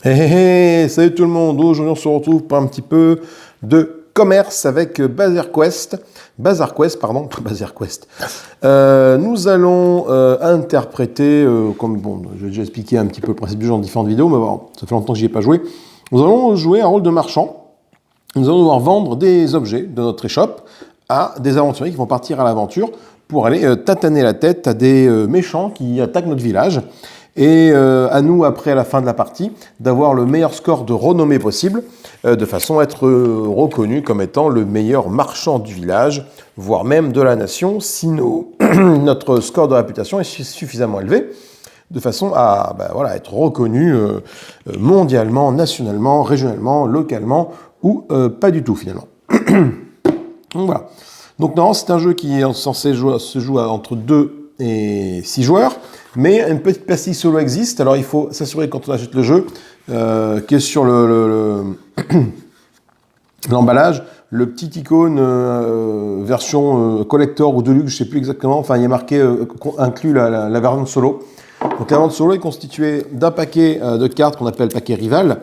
Salut tout le monde, aujourd'hui on se retrouve pour un petit peu de commerce avec Bazaar Quest. Nous allons interpréter, comme bon, j'ai déjà expliqué un petit peu le principe du jeu dans différentes vidéos, mais bon, ça fait longtemps que j'y ai pas joué. Nous allons jouer un rôle de marchand. Nous allons devoir vendre des objets de notre échoppe à des aventuriers qui vont partir à l'aventure pour aller tataner la tête à des méchants qui attaquent notre village. Et à nous, après, à la fin de la partie, d'avoir le meilleur score de renommée possible, de façon à être reconnu comme étant le meilleur marchand du village, voire même de la nation, si notre score de réputation est suffisamment élevé, de façon à être reconnu mondialement, nationalement, régionalement, localement, ou pas du tout finalement. Donc voilà. Donc non, c'est un jeu qui est censé se jouer entre 2 et 6 joueurs, mais une petite pastille solo existe, alors il faut s'assurer quand on achète le jeu, qui est sur l'emballage, le petit icône version collector ou deluxe, je ne sais plus exactement, enfin il y a marqué inclus la version solo. Donc la version solo est constituée d'un paquet de cartes qu'on appelle paquet rival.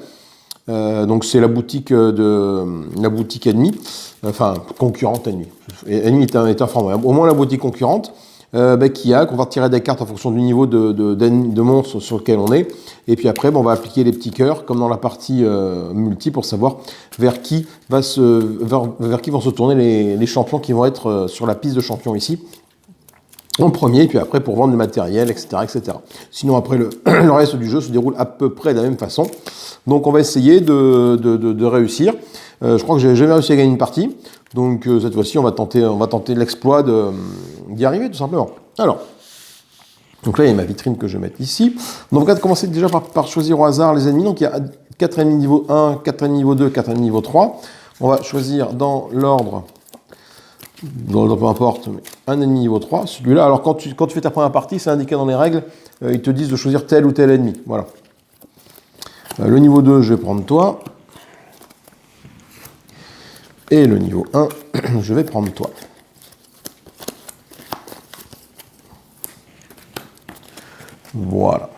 Donc c'est la boutique ennemie, enfin concurrente ennemie. Ennemie est un format. Au moins la boutique concurrente qu'on va tirer des cartes en fonction du niveau de monstre sur lequel on est. Et puis après, on va appliquer les petits cœurs comme dans la partie multi pour savoir vers qui vont se tourner les champions qui vont être sur la piste de champions ici. En premier, et puis après pour vendre le matériel, etc. etc. Sinon après le reste du jeu se déroule à peu près de la même façon. Donc on va essayer de réussir. Je crois que j'ai jamais réussi à gagner une partie. Donc cette fois-ci on va tenter l'exploit d'y arriver tout simplement. Alors, donc là il y a ma vitrine que je vais mettre ici. Donc on va commencer déjà par choisir au hasard les ennemis. Donc il y a 4 ennemis niveau 1, 4 ennemis niveau 2, 4 ennemis niveau 3. On va choisir dans l'ordre, peu importe, mais un ennemi niveau 3, celui-là, alors quand tu fais ta première partie, c'est indiqué dans les règles, ils te disent de choisir tel ou tel ennemi, voilà. Le niveau 2, je vais prendre toi. Et le niveau 1, je vais prendre toi. Voilà.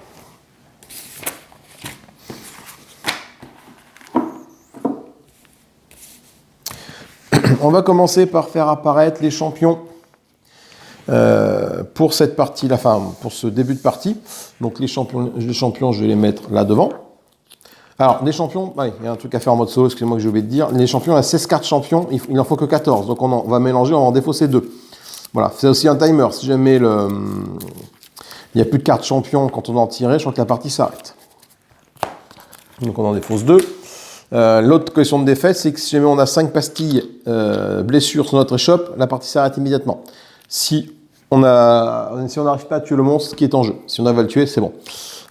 On va commencer par faire apparaître les champions pour cette partie-là, enfin pour ce début de partie. Donc les champions, je vais les mettre là devant. Alors les champions, il y a un truc à faire en mode solo, excusez-moi que j'ai oublié de dire. Les champions, il y a 16 cartes champions, il n'en faut que 14. Donc on va mélanger, on va en défausser 2. Voilà, c'est aussi un timer. Si jamais il n'y a plus de cartes champions quand on en tirait, je crois que la partie s'arrête. Donc on en défausse 2. L'autre question de défaite, c'est que si jamais on a 5 pastilles blessures sur notre échoppe, la partie s'arrête immédiatement. Si on n'arrive pas à tuer le monstre qui est en jeu, si on arrive à le tuer, c'est bon.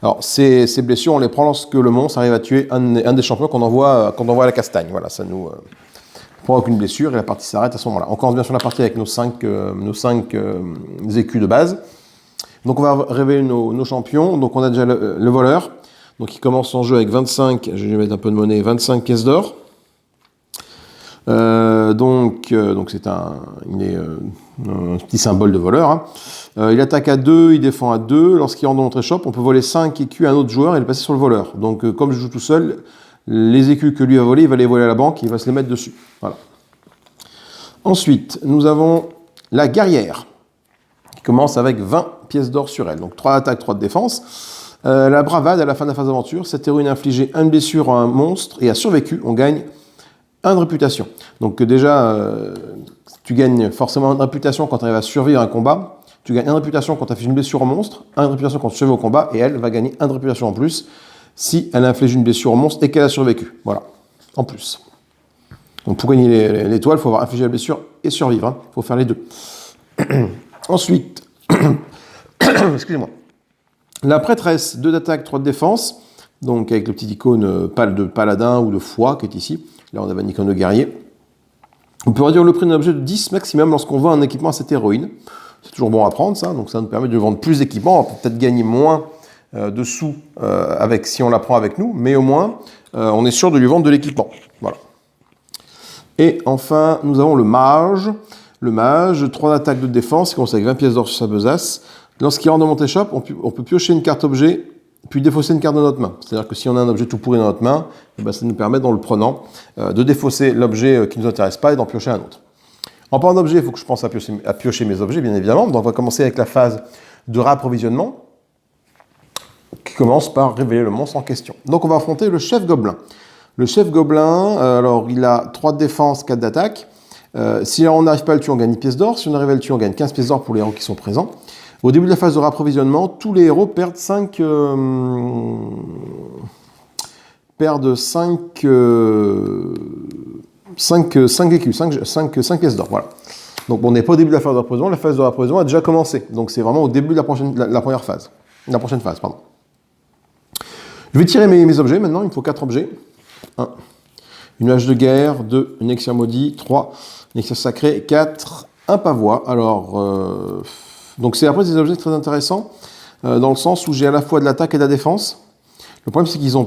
Alors ces blessures, on les prend lorsque le monstre arrive à tuer un des champions qu'on envoie à la castagne. Voilà, ça nous prend aucune blessure et la partie s'arrête à ce moment-là. On commence bien sur la partie avec nos 5 écus de base. Donc on va révéler nos champions. Donc on a déjà le voleur. Donc il commence son jeu avec 25, je vais lui mettre un peu de monnaie, 25 pièces d'or. Donc c'est un petit symbole de voleur. Hein. Il attaque à 2, il défend à 2. Lorsqu'il rentre dans notre échoppe, on peut voler 5 écus à un autre joueur et le passer sur le voleur. Donc comme je joue tout seul, les écus que lui a volés, il va les voler à la banque, il va se les mettre dessus. Voilà. Ensuite, nous avons la guerrière, qui commence avec 20 pièces d'or sur elle. Donc 3 d'attaque, 3 de défense. La bravade à la fin de la phase d'aventure, cette héroïne a infligé une blessure à un monstre et a survécu, on gagne 1 de réputation. Donc déjà, tu gagnes forcément 1 de réputation quand tu arrives à survivre à un combat, tu gagnes 1 de réputation quand tu infliges une blessure au monstre, 1 de réputation quand tu survives au combat, et elle va gagner 1 de réputation en plus si elle a infligé une blessure au monstre et qu'elle a survécu. Voilà, en plus. Donc pour gagner l'étoile, il faut avoir infligé la blessure et survivre, il faut faire les deux. Ensuite, excusez-moi. La prêtresse, 2 d'attaque, 3 de défense, donc avec le petit icône de paladin ou de foi qui est ici. Là, on avait un icône de guerrier. On peut réduire le prix d'un objet de 10 maximum lorsqu'on vend un équipement à cette héroïne. C'est toujours bon à prendre, ça. Donc ça nous permet de vendre plus d'équipements. On va peut-être gagner moins de sous si on la prend avec nous, mais au moins, on est sûr de lui vendre de l'équipement. Voilà. Et enfin, nous avons le mage. Le mage, 3 d'attaque, 2 de défense, il commence avec 20 pièces d'or sur sa besace. Lorsqu'il rentre dans mon échoppe, on peut piocher une carte objet puis défausser une carte de notre main. C'est-à-dire que si on a un objet tout pourri dans notre main, eh ben, ça nous permet, dans le prenant, de défausser l'objet qui ne nous intéresse pas et d'en piocher un autre. En parlant d'objet, il faut que je pense à piocher mes objets, bien évidemment. Donc on va commencer avec la phase de réapprovisionnement, qui commence par révéler le monstre en question. Donc on va affronter le chef gobelin. Le chef gobelin, alors il a 3 de défense, 4 d'attaque. Si on n'arrive pas à le tuer, on gagne 10 pièces d'or. Si on arrive à le tuer, on gagne 15 pièces d'or pour les héros qui sont présents. Au début de la phase de réapprovisionnement, tous les héros perdent 5 écus, 5 pièces d'or. Voilà. Donc on n'est pas au début de la phase de réapprovisionnement, la phase de réapprovisionnement a déjà commencé. Donc c'est vraiment au début de la première phase. La prochaine phase, pardon. Je vais tirer mes objets maintenant, il me faut 4 objets. 1. Une hache de guerre, 2. Une élixir maudit, 3. Une élixir sacré, 4. Un pavois. Alors, donc c'est après des objets très intéressants, dans le sens où j'ai à la fois de l'attaque et de la défense. Le problème c'est qu'ils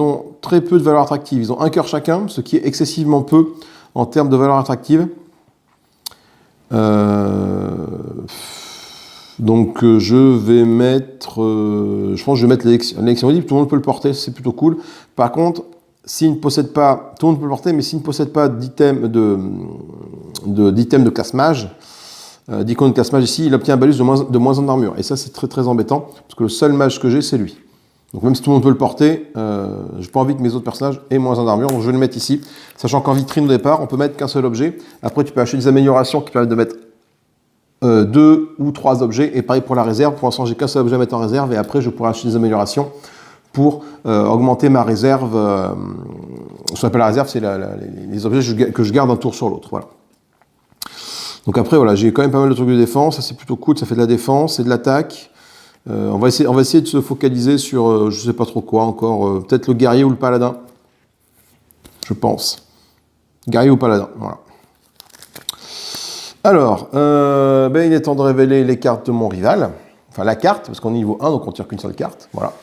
ont très peu de valeur attractive. Ils ont un cœur chacun, ce qui est excessivement peu en termes de valeur attractive. Donc je vais mettre, je pense que je vais mettre l'élixir maudit, tout le monde peut le porter, c'est plutôt cool. Par contre, s'il ne possède pas, tout le monde peut le porter, mais s'il ne possède pas d'items de classe mage, d'icône de classe mage ici, il obtient un balus de moins 1 d'armure. Et ça c'est très très embêtant, parce que le seul mage que j'ai c'est lui. Donc même si tout le monde peut le porter, j'ai pas envie que mes autres personnages aient moins 1 d'armure, donc je vais le mettre ici. Sachant qu'en vitrine au départ, on peut mettre qu'un seul objet. Après tu peux acheter des améliorations qui permettent de mettre 2 ou 3 objets, et pareil pour la réserve. Pour l'instant j'ai qu'un seul objet à mettre en réserve, et après je pourrai acheter des améliorations pour augmenter ma réserve. Ce qu'on appelle la réserve, c'est les objets que je garde un tour sur l'autre. Voilà. Donc après voilà, j'ai quand même pas mal de trucs de défense, ça c'est plutôt cool, ça fait de la défense et de l'attaque. On va essayer de se focaliser sur je sais pas trop quoi encore, peut-être le guerrier ou le paladin, je pense. Guerrier ou paladin, voilà. Alors, il est temps de révéler les cartes de mon rival. Enfin, la carte, parce qu'on est niveau 1, donc on tire qu'une seule carte. Voilà.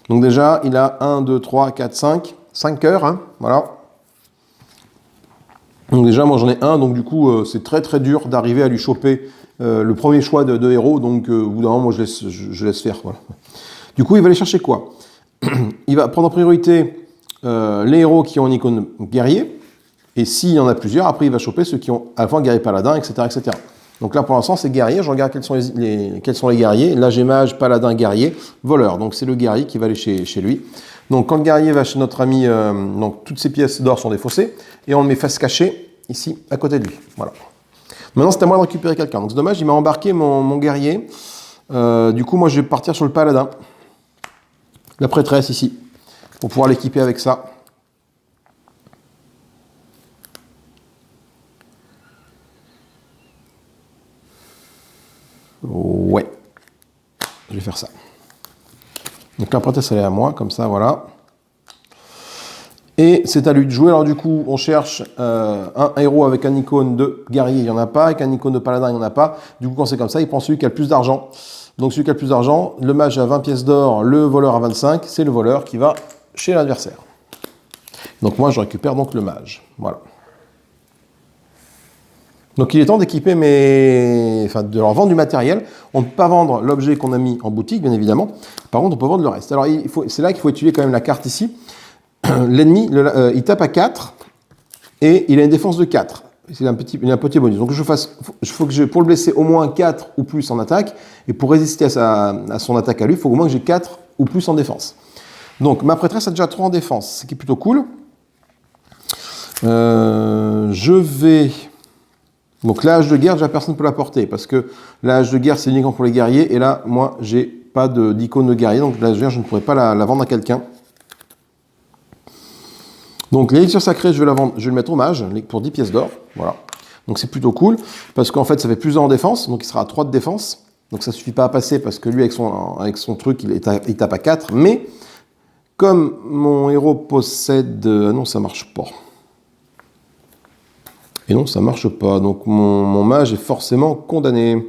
Donc déjà, il a 1, 2, 3, 4, 5. 5 cœurs, hein, voilà. Donc déjà, moi j'en ai un, donc du coup, c'est très très dur d'arriver à lui choper le premier choix de héros. Donc au bout d'un moment, moi je laisse faire. Voilà. Du coup, il va aller chercher quoi? Il va prendre en priorité les héros qui ont une icône guerrier. Et s'il y en a plusieurs, après il va choper ceux qui ont à la fois guerrier paladin, etc., etc. Donc là pour l'instant c'est guerrier, je regarde quels sont les guerriers. Là j'ai mage, paladin, guerrier, voleur. Donc c'est le guerrier qui va aller chez lui. Donc quand le guerrier va chez notre ami, donc toutes ces pièces d'or sont défaussées, et on le met face cachée, ici, à côté de lui. Voilà. Maintenant c'est à moi de récupérer quelqu'un. Donc c'est dommage, il m'a embarqué mon guerrier. Du coup moi je vais partir sur le paladin. La prêtresse ici, pour pouvoir l'équiper avec ça. Ouais, je vais faire ça. Donc la prêtresse elle est à moi, comme ça, voilà. Et c'est à lui de jouer. Alors du coup, on cherche un héros avec un icône de guerrier, il n'y en a pas. Avec un icône de paladin, il n'y en a pas. Du coup, quand c'est comme ça, il prend celui qui a le plus d'argent. Donc celui qui a le plus d'argent, le mage a 20 pièces d'or, le voleur a 25. C'est le voleur qui va chez l'adversaire. Donc moi, je récupère donc le mage. Voilà. Donc il est temps d'équiper de leur vendre du matériel. On ne peut pas vendre l'objet qu'on a mis en boutique, bien évidemment. Par contre, on peut vendre le reste. Alors c'est là qu'il faut étudier quand même la carte ici. L'ennemi, il tape à 4 et il a une défense de 4. Il a un petit bonus. Donc pour le blesser au moins 4 ou plus en attaque, et pour résister à son attaque à lui, il faut au moins que j'ai 4 ou plus en défense. Donc ma prêtresse a déjà 3 en défense, ce qui est plutôt cool. Je vais... Donc la hache de guerre, déjà personne ne peut la porter, parce que la hache de guerre c'est uniquement pour les guerriers, et là, moi, j'ai pas d'icône de guerrier, donc la hache de guerre, je ne pourrais pas la vendre à quelqu'un. Donc l'élixir sacré, je vais la vendre, je vais le mettre au mage, pour 10 pièces d'or, voilà. Donc c'est plutôt cool, parce qu'en fait, ça fait plus 1 en défense, donc il sera à 3 de défense, donc ça suffit pas à passer, parce que lui, avec son truc, il tape à 4, mais, comme mon héros possède... Ah non, ça marche pas. Et non, ça marche pas. Donc mon mage est forcément condamné.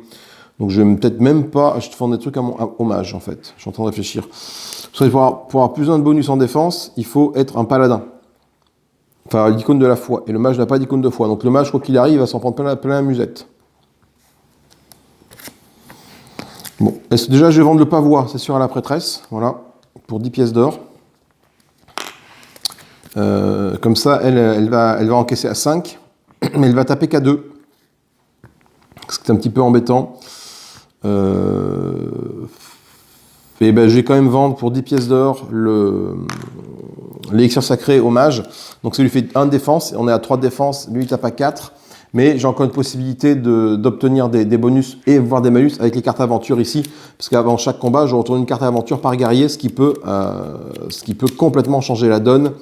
Donc je vais peut-être même pas acheter des trucs au mage, en fait. Je suis en train de réfléchir. Parce que pour avoir plus de bonus en défense, il faut être un paladin. Enfin, l'icône de la foi. Et le mage n'a pas d'icône de foi. Donc le mage, quoi qu'il arrive, il va s'en prendre plein la musette. Bon, déjà je vais vendre le pavois, c'est sûr, à la prêtresse. Voilà. pour 10 pièces d'or. Comme ça, elle va encaisser à 5, mais elle va taper qu'à 2. C'est un petit peu embêtant. Et ben, je vais quand même vendre pour 10 pièces d'or l'élixir sacré au mage. Donc ça lui fait 1 de défense, on est à 3 de défense, lui il tape à 4. Mais j'ai encore une possibilité d'obtenir des bonus et voire des malus avec les cartes aventure ici. Parce qu'avant chaque combat, je retourne une carte aventure par guerrier, ce qui peut complètement changer la donne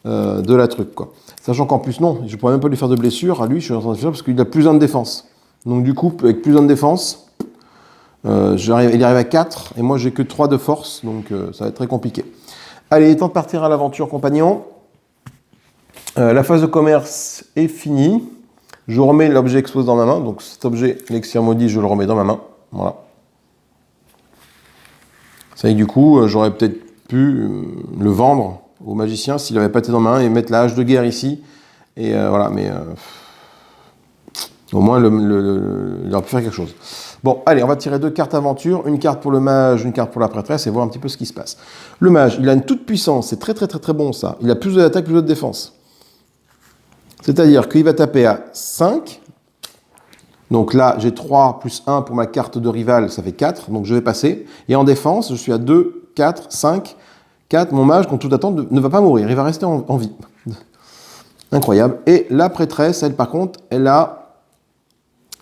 de la truc, quoi. Sachant qu'en plus, non, je ne pourrais même pas lui faire de blessure à lui, je suis en train de faire parce qu'il a plus 1 de défense. Donc du coup, avec plus 1 de défense, il arrive à 4 et moi j'ai que 3 de force, donc ça va être très compliqué. Allez, il est temps de partir à l'aventure, compagnon. La phase de commerce est finie. Je remets l'objet exposé dans ma main, donc cet objet, l'élixir maudit, je le remets dans ma main. Voilà. Ça y est, du coup, j'aurais peut-être pu le vendre au magicien s'il n'avait pas été dans ma main et mettre la hache de guerre ici. Et voilà, mais au moins il aurait pu faire quelque chose. Bon, allez, on va tirer 2 cartes aventure, une carte pour le mage, une carte pour la prêtresse et voir un petit peu ce qui se passe. Le mage, il a une toute puissance, c'est très très très très bon ça. Il a plus d'attaque, plus de défense. C'est-à-dire qu'il va taper à 5. Donc là, j'ai 3 plus 1 pour ma carte de rival, ça fait 4. Donc je vais passer. Et en défense, je suis à 2, 4, 5, 4. Mon mage, contre toute attente, ne va pas mourir. Il va rester en vie. Incroyable. Et la prêtresse, elle, par contre, elle a...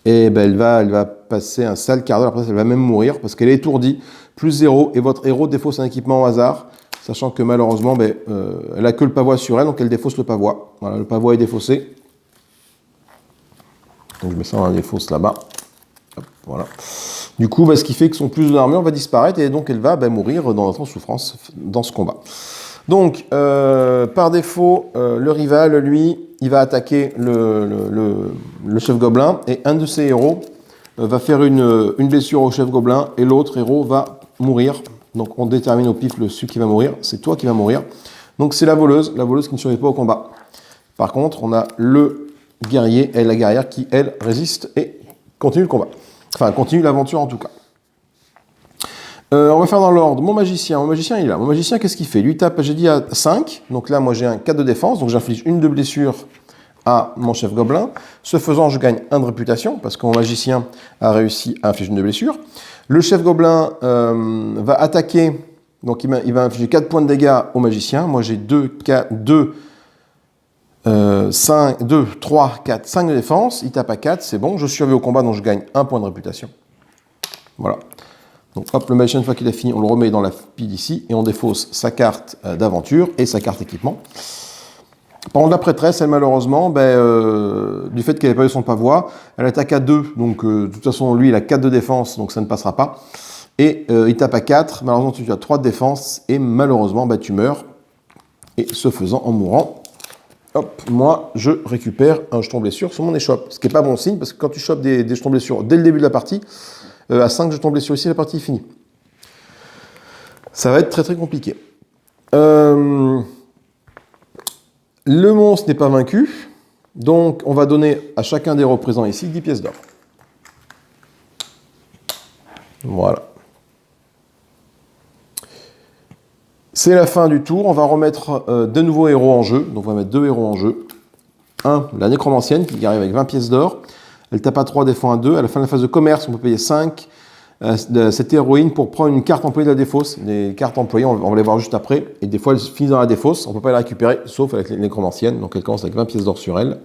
Eh ben, elle va passer un sale quart d'heure. Après, elle va même mourir parce qu'elle est étourdie. Plus 0. Et votre héros défausse un équipement au hasard. Sachant que malheureusement, elle n'a que le pavois sur elle, donc elle défausse le pavois. Voilà, le pavois est défaussé. Donc je mets ça dans la défausse là-bas. Voilà. Du coup, ce qui fait que son plus d'armure va disparaître et donc elle va mourir dans notre souffrance dans ce combat. Donc, par défaut, le rival, lui, il va attaquer le chef gobelin et un de ses héros va faire une blessure au chef gobelin et l'autre héros va mourir. Donc on détermine au pif celui qui va mourir, c'est toi qui vas mourir. Donc c'est la voleuse qui ne survit pas au combat. Par contre, on a le guerrier et la guerrière qui, elle, résiste et continue le combat. Enfin, continue l'aventure en tout cas. On va faire dans l'ordre. Mon magicien, il est là. Mon magicien, qu'est-ce qu'il fait? Lui tape, j'ai dit, à 5. Donc là, moi, j'ai un 4 de défense. Donc j'inflige une de blessure à mon chef gobelin. Ce faisant, je gagne 1 de réputation parce que mon magicien a réussi à infliger une de blessure. Le chef gobelin va attaquer, donc il va infliger 4 points de dégâts au magicien. Moi j'ai 2, 3, 4, 5 de défense. Il tape à 4, c'est bon. Je survis au combat, donc je gagne 1 point de réputation. Voilà. Donc hop, le magicien, une fois qu'il a fini, on le remet dans la pile ici et on défausse sa carte d'aventure et sa carte équipement. Par contre, la prêtresse, elle, malheureusement, du fait qu'elle n'ait pas eu son pavois, elle attaque à 2. Donc, de toute façon, lui, il a 4 de défense, donc ça ne passera pas. Et il tape à 4. Malheureusement, tu as 3 de défense. Et malheureusement, tu meurs. Et ce faisant, en mourant, hop, moi, je récupère un jeton blessure sur mon échoppe. Ce qui n'est pas bon signe, parce que quand tu chopes des jetons blessure dès le début de la partie, à 5 jetons blessure ici, la partie est finie. Ça va être très très compliqué. Le monstre n'est pas vaincu, donc on va donner à chacun des représentants ici 10 pièces d'or. Voilà. C'est la fin du tour, on va remettre de nouveaux héros en jeu, donc on va mettre 2 héros en jeu. Un, la nécromancienne qui arrive avec 20 pièces d'or, elle tape à 3, défend à 2, à la fin de la phase de commerce on peut payer 5. Cette héroïne pour prendre une carte employée de la défausse. Les cartes employées, on va les voir juste après. Et des fois, elles finissent dans la défausse. On ne peut pas les récupérer, sauf avec les nécromanciennes. Donc, elle commence avec 20 pièces d'or sur elle.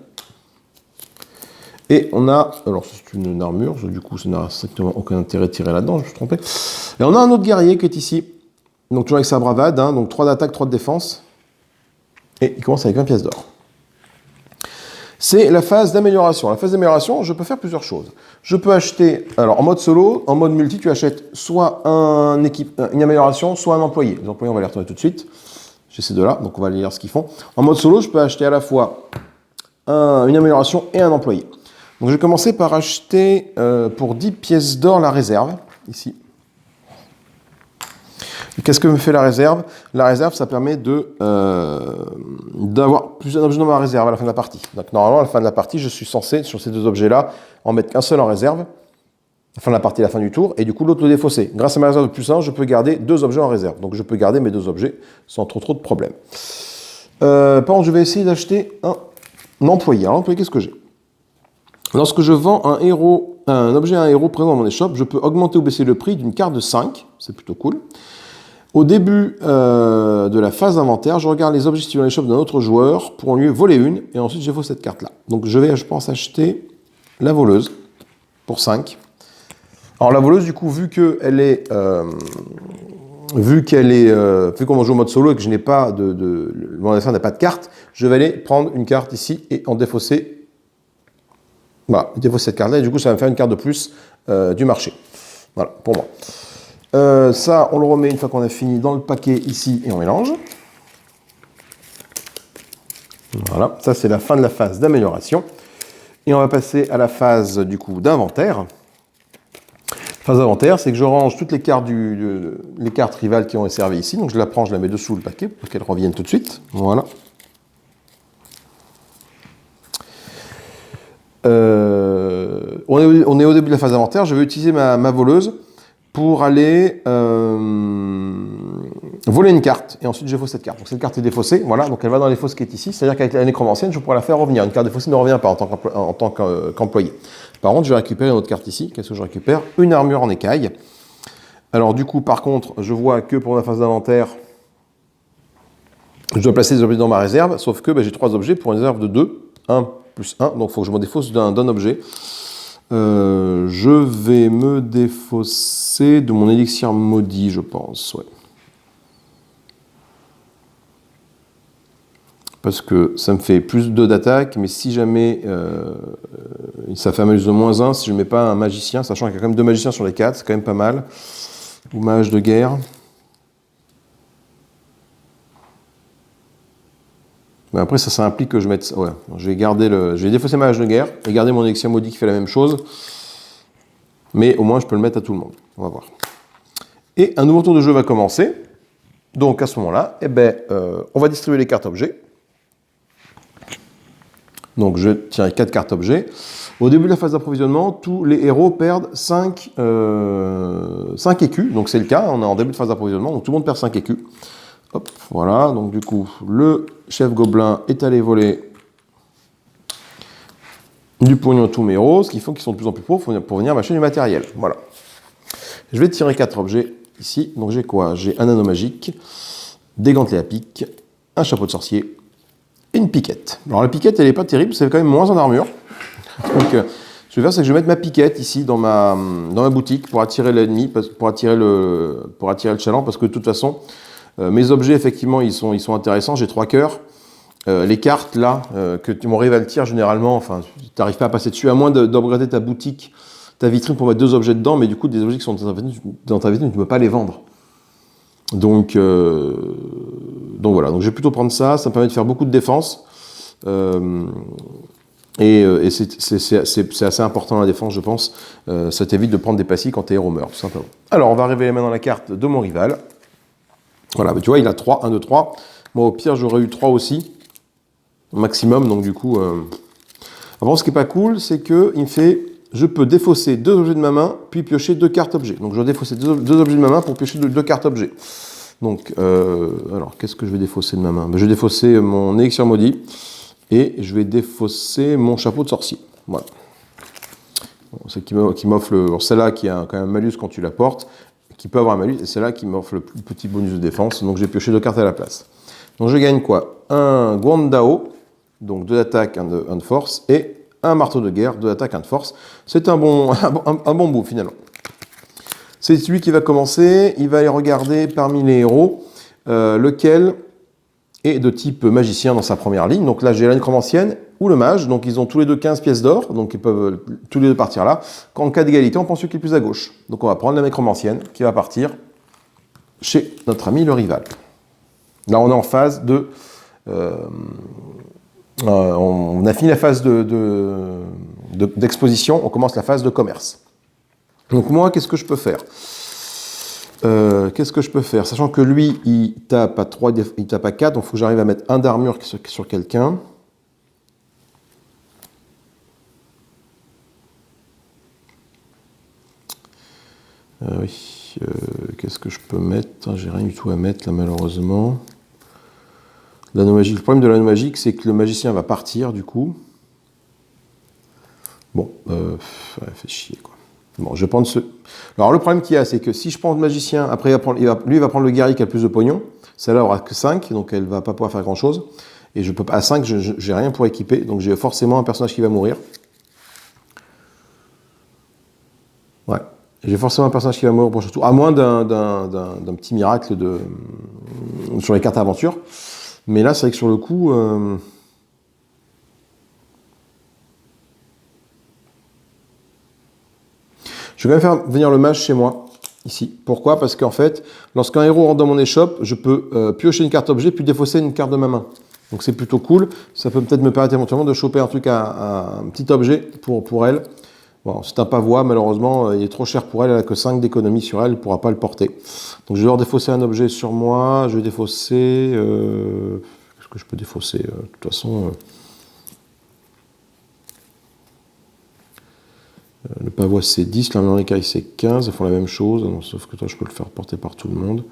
Et on a... Alors, c'est une armure. Du coup, ça n'a strictement aucun intérêt de tirer là-dedans. Je me suis trompé. Et on a un autre guerrier qui est ici. Donc, toujours avec sa bravade. Donc, 3 d'attaque, 3 de défense. Et il commence avec 20 pièces d'or. C'est la phase d'amélioration. La phase d'amélioration, je peux faire plusieurs choses. Je peux acheter, alors en mode solo, en mode multi, tu achètes soit une amélioration, soit un employé. Les employés, on va les retourner tout de suite. J'ai ces deux-là, donc on va aller lire ce qu'ils font. En mode solo, je peux acheter à la fois une amélioration et un employé. Donc je vais commencer par acheter pour 10 pièces d'or la réserve, ici. Qu'est-ce que me fait la réserve? La réserve, ça permet d'avoir plusieurs objets dans ma réserve à la fin de la partie. Donc normalement, à la fin de la partie, je suis censé, sur ces 2 objets-là, en mettre qu'un seul en réserve. la fin de la partie, la fin du tour, et du coup l'autre le défausser. Grâce à ma réserve de plus 1, je peux garder 2 objets en réserve. Donc je peux garder mes 2 objets sans trop de problèmes. Par contre, je vais essayer d'acheter un employé. Alors l'employé, qu'est-ce que j'ai? Lorsque je vends un objet à un héros présent dans mon échoppe, je peux augmenter ou baisser le prix d'une carte de 5. C'est plutôt cool. Au début de la phase d'inventaire, je regarde les objets situés dans l'échoppe d'un autre joueur pour en lui voler une, et ensuite je fausse cette carte-là. Donc je vais, je pense, acheter la voleuse pour 5. Alors la voleuse, du coup, vu qu'on joue en mode solo et que je n'ai pas mon adversaire n'a pas de carte, je vais aller prendre une carte ici et en défausser. Voilà, défausser cette carte-là, et du coup, ça va me faire une carte de plus du marché. Voilà, pour moi. Ça, on le remet une fois qu'on a fini dans le paquet ici et on mélange. Voilà, ça c'est la fin de la phase d'amélioration. Et on va passer à la phase du coup d'inventaire. Phase d'inventaire, c'est que je range toutes les cartes, les cartes rivales qui ont été servies ici. Donc je la prends, je la mets dessous le paquet pour qu'elles reviennent tout de suite. Voilà. On est au début de la phase d'inventaire. Je vais utiliser ma voleuse pour aller voler une carte. Et ensuite, je fausse cette carte. Donc cette carte est défaussée. Voilà, donc elle va dans les fosses qui est ici. C'est-à-dire qu'avec la nécromancienne, je pourrais la faire revenir. Une carte défaussée ne revient pas en tant qu'employé. Par contre, je vais récupérer une autre carte ici. Qu'est-ce que je récupère? Une armure en écaille. Alors du coup, par contre, je vois que pour la phase d'inventaire, je dois placer des objets dans ma réserve, sauf que j'ai 3 objets pour une réserve de 2. 1 plus 1, donc il faut que je me défausse d'un objet. Je vais me défausser de mon élixir maudit, je pense. Ouais. Parce que ça me fait plus 2 d'attaque, mais si jamais ça fait un malus de moins 1, si je ne mets pas un magicien, sachant qu'il y a quand même 2 magiciens sur les 4, c'est quand même pas mal. Ou mage de guerre. Mais après, ça implique que je mette... Ouais, je vais défausser ma mage de guerre et garder mon élixir maudit qui fait la même chose. Mais au moins, je peux le mettre à tout le monde. On va voir. Et un nouveau tour de jeu va commencer. Donc, à ce moment-là, on va distribuer les cartes objets. Donc, je tiens 4 cartes objets. Au début de la phase d'approvisionnement, tous les héros perdent 5 écus. Donc, c'est le cas. On est en début de phase d'approvisionnement. Donc, tout le monde perd 5 écus. Hop, voilà. Donc, du coup, le chef gobelin est allé voler du pognon à tous mes héros, ce qui fait qu'ils sont de plus en plus pauvres pour venir m'acheter du matériel. Voilà. Je vais tirer 4 objets ici. Donc j'ai quoi? J'ai un anneau magique, des gantelets à pic, un chapeau de sorcier et une piquette. Alors la piquette, elle n'est pas terrible, c'est quand même moins en armure. Donc ce que je vais faire, c'est que je vais mettre ma piquette ici dans ma boutique pour attirer l'ennemi, pour attirer le chaland, parce que de toute façon, mes objets, effectivement, ils sont intéressants. J'ai 3 cœurs. Les cartes, là, que mon rival tire, généralement, enfin, tu n'arrives pas à passer dessus, à moins d'upgrader ta boutique, ta vitrine pour mettre 2 objets dedans, mais du coup, des objets qui sont dans ta vitrine, tu ne peux pas les vendre. Donc voilà, donc je vais plutôt prendre ça, ça me permet de faire beaucoup de défense. Et c'est assez important dans la défense, je pense. Ça t'évite de prendre des passifs quand tes héros meurent, tout simplement. Alors, on va révéler maintenant la carte de mon rival. Voilà, mais tu vois, il a 3, 1, 2, 3. Moi, au pire, j'aurais eu 3 aussi, au maximum, donc du coup... Avant, ce qui n'est pas cool, c'est qu'il me fait... Je peux défausser 2 objets de ma main, puis piocher 2 cartes objets. Donc, je dois défausser 2 objets de ma main pour piocher 2 cartes objets. Donc, alors, qu'est-ce que je vais défausser de ma main? Je vais défausser mon élixir maudit, et je vais défausser mon chapeau de sorcier. Voilà. Bon, c'est qui m'offre celle-là qui a quand même un malus quand tu la portes, qui peut avoir un malus, et celle-là qui m'offre le plus petit bonus de défense. Donc, j'ai pioché 2 cartes à la place. Donc, je gagne quoi? Un Guandao, donc 2 d'attaque, 1 de force, et un marteau de guerre, 2 d'attaque, 1 de force. C'est un bon bout, finalement. C'est celui qui va commencer. Il va aller regarder parmi les héros lequel est de type magicien dans sa première ligne. Donc là, j'ai la nécromancienne ou le mage. Donc ils ont tous les deux 15 pièces d'or. Donc ils peuvent tous les deux partir là. En cas d'égalité, on prend celui qui est plus à gauche. Donc on va prendre la nécromancienne qui va partir chez notre ami le rival. Là, on est en phase de... on a fini la phase d'exposition, on commence la phase de commerce. Donc moi, qu'est-ce que je peux faire? Sachant que lui, il tape à 3, il tape à 4, donc il faut que j'arrive à mettre 1 d'armure sur quelqu'un. Oui, qu'est-ce que je peux mettre? J'ai rien du tout à mettre là malheureusement. L'anomagie. Le problème de l'anomagie, c'est que le magicien va partir du coup. Bon, fait chier quoi. Bon, je vais prendre ce. Alors le problème qu'il y a, c'est que si je prends le magicien, après lui il va prendre le guerrier qui a le plus de pognon. Celle-là aura que 5, donc elle va pas pouvoir faire grand chose. Et je peux pas, à 5, j'ai rien pour équiper, donc j'ai forcément un personnage qui va mourir. Ouais. J'ai forcément un personnage qui va mourir pour surtout, à moins d'un petit miracle sur les cartes aventure. Mais là, c'est vrai que sur le coup. Je vais quand même faire venir le mage chez moi, ici. Pourquoi? Parce qu'en fait, lorsqu'un héros rentre dans mon échoppe, je peux piocher une carte objet, puis défausser une carte de ma main. Donc c'est plutôt cool. Ça peut peut-être me permettre éventuellement de choper un truc, un petit objet pour elle. Bon, c'est un pavois, malheureusement, il est trop cher pour elle, elle n'a que 5 d'économie sur elle, elle ne pourra pas le porter. Donc je vais devoir défausser un objet sur moi, je vais défausser... Qu'est-ce que je peux défausser? De toute façon... le pavois c'est 10, l'armure écaille c'est 15, ils font la même chose, non, sauf que toi je peux le faire porter par tout le monde.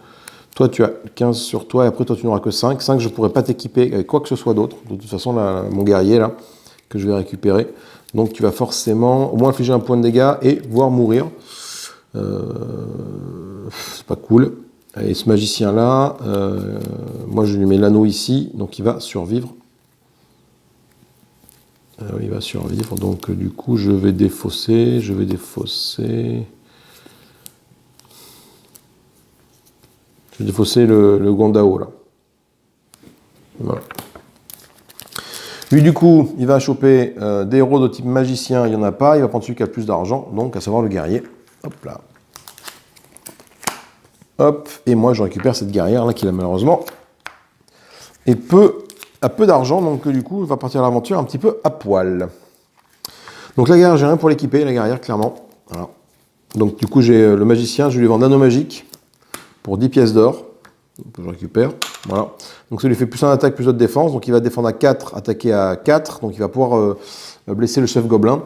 Toi tu as 15 sur toi et après toi tu n'auras que 5. 5 je ne pourrai pas t'équiper avec quoi que ce soit d'autre. De toute façon mon guerrier là, que je vais récupérer. Donc tu vas forcément au moins infliger un point de dégâts et voire mourir. C'est pas cool. Et ce magicien là, moi je lui mets l'anneau ici, donc il va survivre. Il va survivre, donc du coup je vais défausser. Je vais défausser le Gondao là. Voilà. Lui du coup, il va choper des héros de type magicien, il n'y en a pas, il va prendre celui qui a le plus d'argent, donc à savoir le guerrier. Hop là. Hop, et moi je récupère cette guerrière là qui a malheureusement a peu d'argent, donc du coup il va partir à l'aventure un petit peu à poil. Donc la guerrière, j'ai rien pour l'équiper, la guerrière clairement. Voilà. Donc du coup j'ai le magicien, je lui vends nano magique pour 10 pièces d'or. Je récupère. Voilà. Donc ça lui fait plus en attaque, plus de défense. Donc il va défendre à 4, attaquer à 4. Donc il va pouvoir blesser le chef gobelin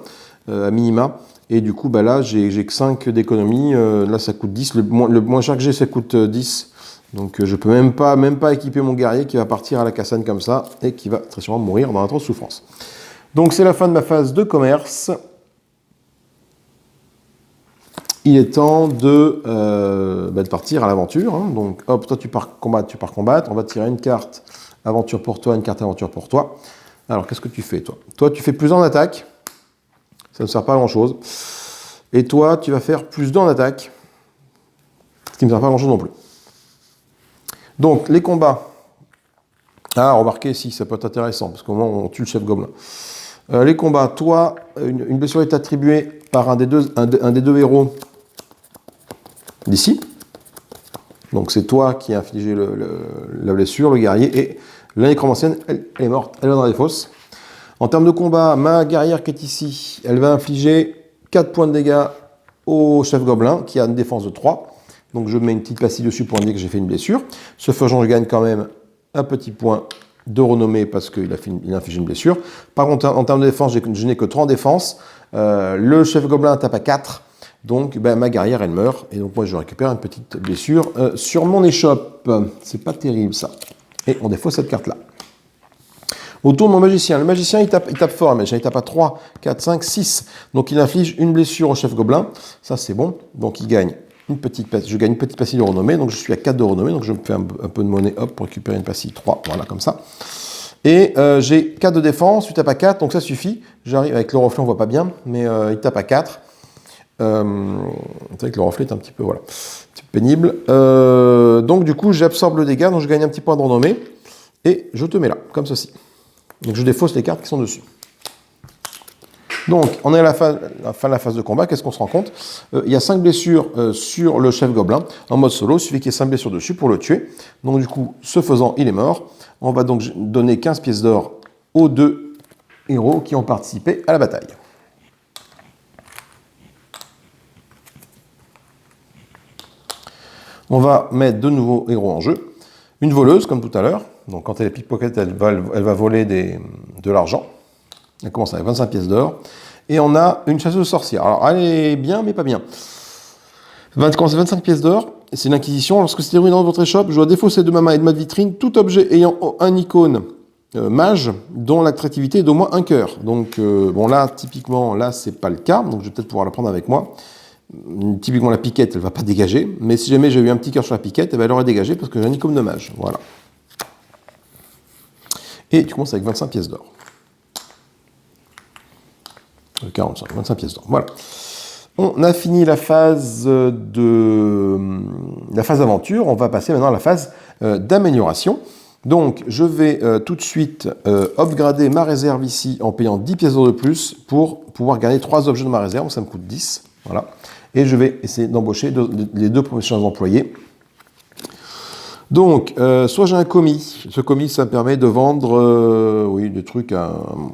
à minima. Et du coup, bah là, j'ai que 5 d'économie. Là, ça coûte 10. Le moins cher que j'ai, ça coûte 10. Donc je peux même pas équiper mon guerrier qui va partir à la cassane comme ça et qui va très sûrement mourir dans l'atroce souffrance. Donc c'est la fin de ma phase de commerce. Il est temps de partir à l'aventure. Hein. Donc hop, toi tu pars combattre. On va tirer une carte aventure pour toi, une carte aventure pour toi. Alors qu'est-ce que tu fais toi? Toi tu fais plus en attaque. Ça ne sert pas à grand chose. Et toi tu vas faire plus en attaque. Ce qui ne sert pas à grand chose non plus. Donc les combats. Ah, remarquez si, ça peut être intéressant, parce qu'au moins on tue le chef gobelin. Les combats, toi, une blessure est attribuée par un des deux héros d'ici. Donc c'est toi qui as infligé la blessure, le guerrier, et la nécromancienne, elle est morte, elle va dans les fosses. En termes de combat, ma guerrière qui est ici, elle va infliger 4 points de dégâts au chef gobelin, qui a une défense de 3. Donc je mets une petite pastille dessus pour indiquer que j'ai fait une blessure. Ce faisant, je gagne quand même un petit point de renommée parce qu'il a infligé une blessure. Par contre, en termes de défense, je n'ai que 3 en défense. Le chef gobelin tape à 4. Donc ma guerrière, elle meurt. Et donc moi, je récupère une petite blessure sur mon échoppe. C'est pas terrible, ça. Et on défausse cette carte-là. Autour de mon magicien. Le magicien, il tape fort. Le magicien, il tape à 3, 4, 5, 6. Donc il inflige une blessure au chef gobelin. Ça, c'est bon. Donc il gagne je gagne une petite pastille de renommée, donc je suis à 4 de renommée, donc je me fais un peu de monnaie, hop, pour récupérer une pastille 3, voilà, comme ça. Et j'ai 4 de défense, tu tapes à 4, donc ça suffit. J'arrive, avec le reflet, on voit pas bien, mais il tape à 4. C'est vrai que le reflet est un petit peu, voilà, un petit peu pénible. Donc du coup, j'absorbe le dégât, donc je gagne un petit point de renommée, et je te mets là, comme ceci. Donc je défausse les cartes qui sont dessus. Donc, on est à la fin de la phase de combat. Qu'est-ce qu'on se rend compte? Il y a 5 blessures sur le chef gobelin. En mode solo, il suffit qu'il y ait 5 blessures dessus pour le tuer. Donc, du coup, ce faisant, il est mort. On va donc donner 15 pièces d'or aux 2 héros qui ont participé à la bataille. On va mettre de nouveaux héros en jeu. Une voleuse, comme tout à l'heure. Donc, quand elle est pickpocket, elle va voler de l'argent. Elle commence avec 25 pièces d'or. Et on a une chasseuse sorcière. Alors, elle est bien, mais pas bien. Quand c'est 25 pièces d'or, c'est l'inquisition. Lorsque c'est déroulé dans votre échoppe, je dois défausser de ma main et de ma vitrine tout objet ayant un icône mage dont l'attractivité est d'au moins un cœur. Donc, bon là, typiquement, là, c'est pas le cas. Donc, je vais peut-être pouvoir la prendre avec moi. Typiquement, la piquette, elle va pas dégager. Mais si jamais j'ai eu un petit cœur sur la piquette, elle aurait dégagé parce que j'ai un icône de mage. Voilà. Et tu commences avec 25 pièces d'or. 45, 25 pièces d'or. Voilà. On a fini la phase aventure. On va passer maintenant à la phase d'amélioration. Donc, je vais tout de suite upgrader ma réserve ici en payant 10 pièces d'or de plus pour pouvoir gagner 3 objets de ma réserve. Ça me coûte 10. Voilà. Et je vais essayer d'embaucher les 2 prochains employés. Donc, soit j'ai un commis. Ce commis, ça me permet de vendre des trucs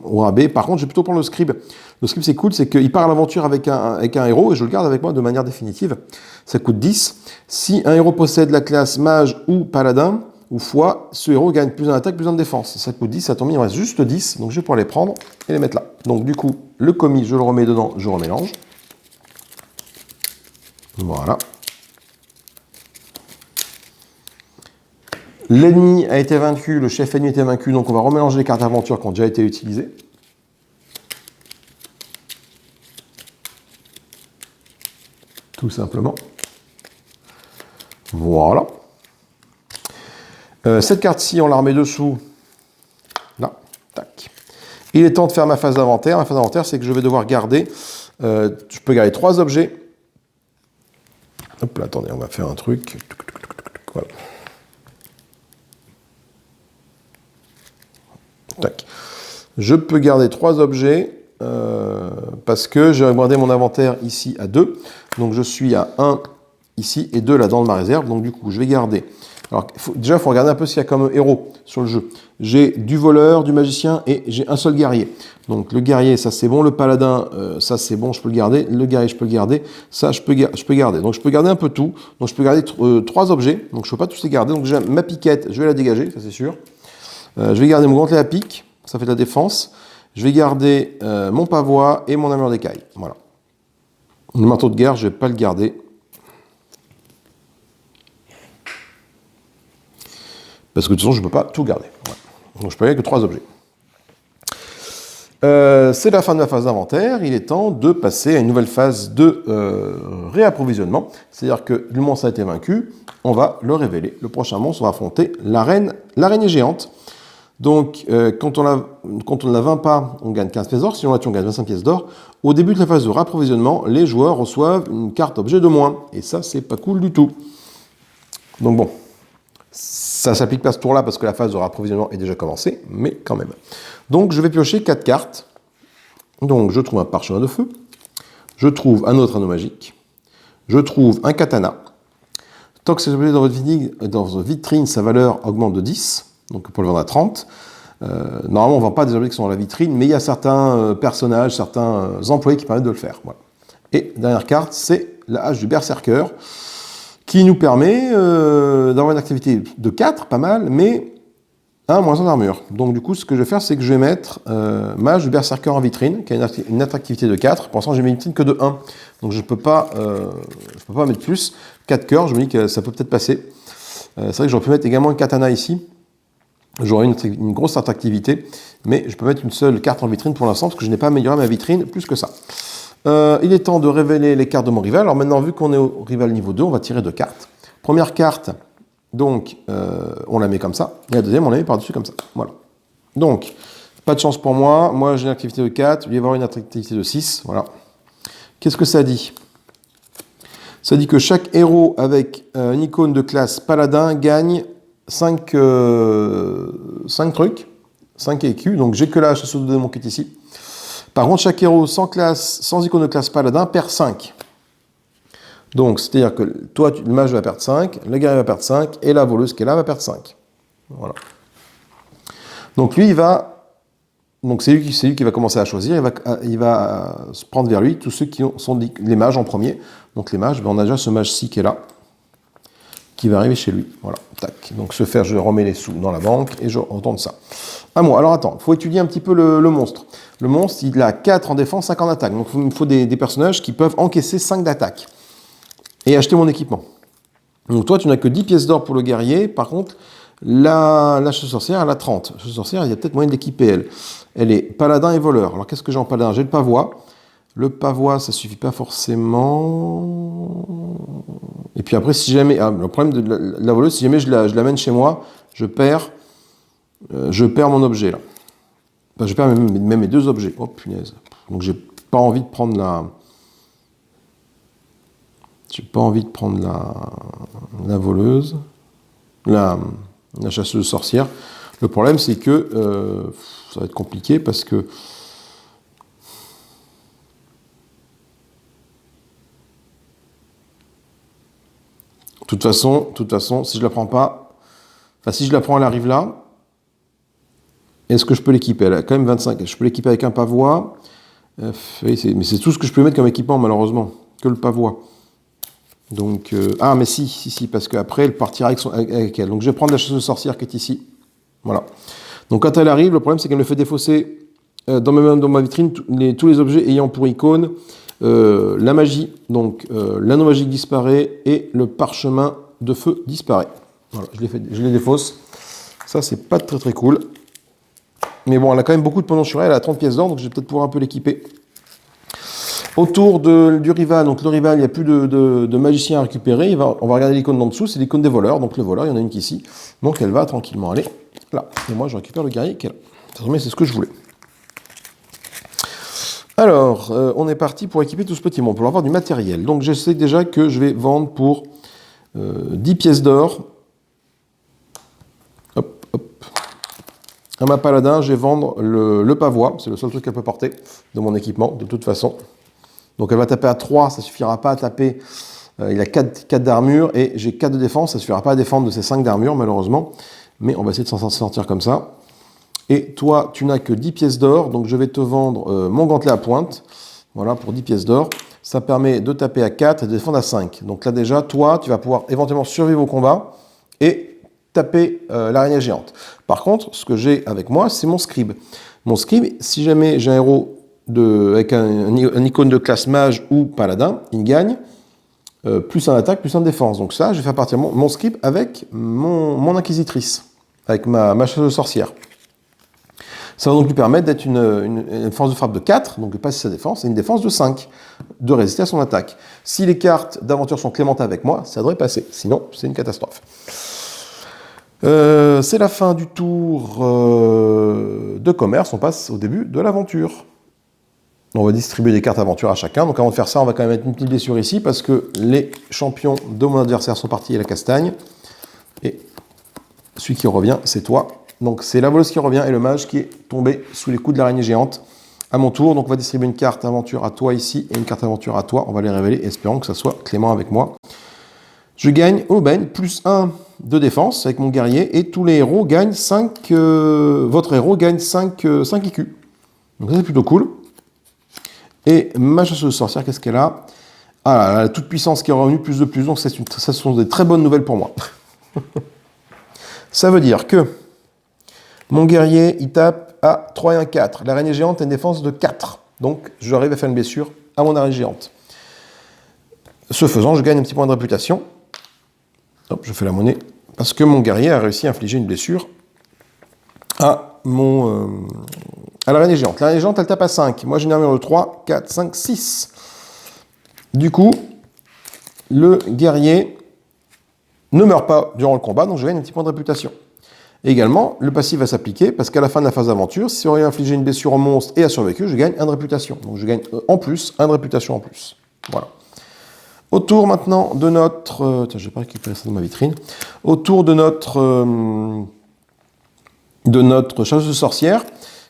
au rabais. Par contre, je vais plutôt prendre le scribe. Le scribe, c'est cool, c'est qu'il part à l'aventure avec un héros et je le garde avec moi de manière définitive. Ça coûte 10. Si un héros possède la classe mage ou paladin ou foi, ce héros gagne plus en attaque, plus en défense. Ça coûte 10, ça tombe, il me reste juste 10. Donc, je vais pouvoir les prendre et les mettre là. Donc, du coup, le commis, je le remets dedans, je remélange. Voilà. L'ennemi a été vaincu, le chef ennemi a été vaincu, donc on va remélanger les cartes d'aventure qui ont déjà été utilisées. Tout simplement. Voilà. Cette carte-ci, on la remet dessous. Là, tac. Il est temps de faire ma phase d'inventaire. Ma phase d'inventaire, c'est que je vais devoir garder, je peux garder 3 objets. Hop là, attendez, on va faire un truc. Voilà. Tac. Je peux garder 3 objets parce que j'ai regardé mon inventaire ici à 2. Donc je suis à 1 ici et 2 là dans ma réserve. Donc du coup, je vais garder. Alors déjà, il faut regarder un peu s'il y a comme héros sur le jeu. J'ai du voleur, du magicien et j'ai un seul guerrier. Donc le guerrier, ça c'est bon. Le paladin, ça c'est bon, je peux le garder. Le guerrier, je peux le garder. Ça, je peux garder. Donc je peux garder un peu tout. Donc je peux garder 3 objets. Donc je ne peux pas tous les garder. Donc j'ai ma piquette, je vais la dégager, ça c'est sûr. Je vais garder mon gantelet à pique, ça fait de la défense. Je vais garder mon pavois et mon armure d'écaille. Voilà. Le marteau de guerre, je ne vais pas le garder. Parce que de toute façon, je ne peux pas tout garder. Voilà. Donc je peux garder que 3 objets. C'est la fin de la phase d'inventaire. Il est temps de passer à une nouvelle phase de réapprovisionnement. C'est-à-dire que le monstre a été vaincu, on va le révéler. Le prochain monstre, on va affronter l'araignée géante. Donc, quand on ne la vainc pas, on gagne 15 pièces d'or. Si on la tue, on gagne 25 pièces d'or. Au début de la phase de réapprovisionnement, les joueurs reçoivent une carte objet de moins. Et ça, c'est pas cool du tout. Donc bon, ça ne s'applique pas ce tour-là parce que la phase de réapprovisionnement est déjà commencée, mais quand même. Donc, je vais piocher 4 cartes. Donc, je trouve un parchemin de feu. Je trouve un autre anneau magique. Je trouve un katana. Tant que c'est objet dans votre vitrine, sa valeur augmente de 10. Donc, pour le vendre à 30. Normalement, on ne vend pas des objets qui sont dans la vitrine, mais il y a certains personnages, certains employés qui permettent de le faire. Voilà. Et dernière carte, c'est la hache du berserker, qui nous permet d'avoir une activité de 4, pas mal, mais 1 moins 1 d'armure. Donc du coup, ce que je vais faire, c'est que je vais mettre ma hache du berserker en vitrine, qui a une attractivité de 4. Pour l'instant, j'ai mis une vitrine que de 1. Donc je ne peux pas mettre plus. 4 cœurs, je me dis que ça peut peut-être passer. C'est vrai que j'aurais pu mettre également un katana ici. J'aurais une grosse attractivité, mais je peux mettre une seule carte en vitrine pour l'instant, parce que je n'ai pas amélioré ma vitrine plus que ça. Il est temps de révéler les cartes de mon rival. Alors maintenant, vu qu'on est au rival niveau 2, on va tirer 2 cartes. Première carte, donc, on la met comme ça. Et la deuxième, on la met par-dessus comme ça. Voilà. Donc, pas de chance pour moi. Moi, j'ai une activité de 4. Il va y avoir une activité de 6. Voilà. Qu'est-ce que ça dit? Ça dit que chaque héros avec une icône de classe paladin gagne 5 trucs. 5 écus. Donc, j'ai que la hache de mon kit ici. Par contre, chaque héros sans icône de classe paladin perd 5. Donc, c'est-à-dire que toi, le mage va perdre 5, le guerrier va perdre 5, et la voleuse qui est là va perdre 5. Voilà. Donc, lui, donc c'est lui qui va commencer à choisir. Il va se prendre vers lui tous ceux qui sont les mages en premier. Donc, les mages, on a déjà ce mage-ci qui est là, qui va arriver chez lui. Voilà. Tac. Donc, je remets les sous dans la banque et je retourne ça. À moi. Alors, attends, il faut étudier un petit peu le monstre. Le monstre, il a 4 en défense, 5 en attaque. Donc, il me faut des personnages qui peuvent encaisser 5 d'attaque. et acheter mon équipement. Donc toi, tu n'as que 10 pièces d'or pour le guerrier. Par contre, la chasseuse sorcière, elle a 30. La chasseuse sorcière, il y a peut-être moyen de l'équiper, elle. Elle est paladin et voleur. Alors qu'est-ce que j'ai en paladin? J'ai le pavois. Le pavois, ça suffit pas forcément. Et puis après, si jamais... Ah, le problème de la voleuse, si jamais je l'amène chez moi, je perds mon objet, là. Enfin, je perds même mes 2 objets. Oh, punaise. Donc j'ai pas envie de prendre la... J'ai pas envie de prendre la voleuse, la chasseuse sorcière. Le problème, c'est que ça va être compliqué parce que de toute façon, si je la prends pas, enfin si je la prends, elle arrive là. Est-ce que je peux l'équiper? Elle a quand même 25. Je peux l'équiper avec un pavois. Mais c'est tout ce que je peux mettre comme équipement, malheureusement, que le pavois. Donc, ah, mais si, parce qu'après, elle partira avec elle. Donc, je vais prendre la chasseuse sorcière qui est ici. Voilà. Donc, quand elle arrive, le problème, c'est qu'elle me fait défausser dans ma vitrine tous les objets ayant pour icône la magie. Donc, l'anneau magique disparaît et le parchemin de feu disparaît. Voilà, je les défausse. Ça, c'est pas très très cool. Mais bon, elle a quand même beaucoup de pognon sur elle. Elle a 30 pièces d'or, donc je vais peut-être pouvoir un peu l'équiper. Autour du rival, donc le rival, il n'y a plus de magicien à récupérer. On va regarder l'icône d'en dessous, c'est l'icône des voleurs. Donc le voleur, il y en a une qui est ici. Donc elle va tranquillement aller là. Et moi, je récupère le guerrier qui est là. Désormais, c'est ce que je voulais. Alors, on est parti pour équiper tout ce petit monde, pour avoir du matériel. Donc je sais déjà que je vais vendre pour 10 pièces d'or. Hop, hop. À ma paladin, je vais vendre le pavois. C'est le seul truc qu'elle peut porter de mon équipement, de toute façon. Donc elle va taper à 3, ça ne suffira pas à taper. Il a 4 d'armure et j'ai 4 de défense, ça ne suffira pas à défendre de ces 5 d'armure malheureusement. Mais on va essayer de s'en sortir comme ça. Et toi, tu n'as que 10 pièces d'or, donc je vais te vendre mon gantelet à pointe. Voilà, pour 10 pièces d'or. Ça permet de taper à 4 et de défendre à 5. Donc là déjà, toi, tu vas pouvoir éventuellement survivre au combat et taper l'araignée géante. Par contre, ce que j'ai avec moi, c'est mon scribe. Mon scribe, si jamais j'ai un héros avec un icône de classe mage ou paladin, il gagne plus en attaque, plus en défense. Donc ça, je vais faire partir mon scribe avec mon inquisitrice, avec ma chasseuse sorcière. Ça va donc lui permettre d'être une force de frappe de 4, donc de passer sa défense, et une défense de 5, de résister à son attaque. Si les cartes d'aventure sont clémentes avec moi, ça devrait passer. Sinon, c'est une catastrophe. C'est la fin du tour de commerce. On passe au début de l'aventure. On va distribuer des cartes aventure à chacun. Donc avant de faire ça, on va quand même mettre une petite blessure ici parce que les champions de mon adversaire sont partis à la castagne. Et celui qui revient, c'est toi. Donc c'est la voleuse qui revient et le mage qui est tombé sous les coups de l'araignée géante. À mon tour, donc on va distribuer une carte aventure à toi ici et une carte aventure à toi. On va les révéler, espérons que ça soit clément avec moi. Je gagne aubaine, plus 1 de défense avec mon guerrier et tous les héros gagnent 5... votre héros gagne 5 IQ. Donc ça c'est plutôt cool. Et ma chasseuse sorcière, qu'est-ce qu'elle a? Ah, elle a toute puissance qui est revenue plus de plus, donc ça sont des très bonnes nouvelles pour moi. Ça veut dire que mon guerrier, il tape à 3 et 1, 4. L'araignée géante a une défense de 4. Donc, j'arrive à faire une blessure à mon araignée géante. Ce faisant, je gagne un petit point de réputation. Hop, je fais la monnaie. Parce que mon guerrier a réussi à infliger une blessure à l'araignée géante. L'araignée géante, elle tape à 5. Moi, j'ai une armure de 3, 4, 5, 6. Du coup, le guerrier ne meurt pas durant le combat, donc je gagne un petit point de réputation. Et également, le passif va s'appliquer parce qu'à la fin de la phase d'aventure, si on a infligé une blessure au monstre et a survécu, je gagne 1 de réputation. Donc je gagne en plus 1 de réputation en plus. Voilà. Autour maintenant de notre... je vais pas récupérer ça dans ma vitrine. Autour de notre chasseuse sorcière,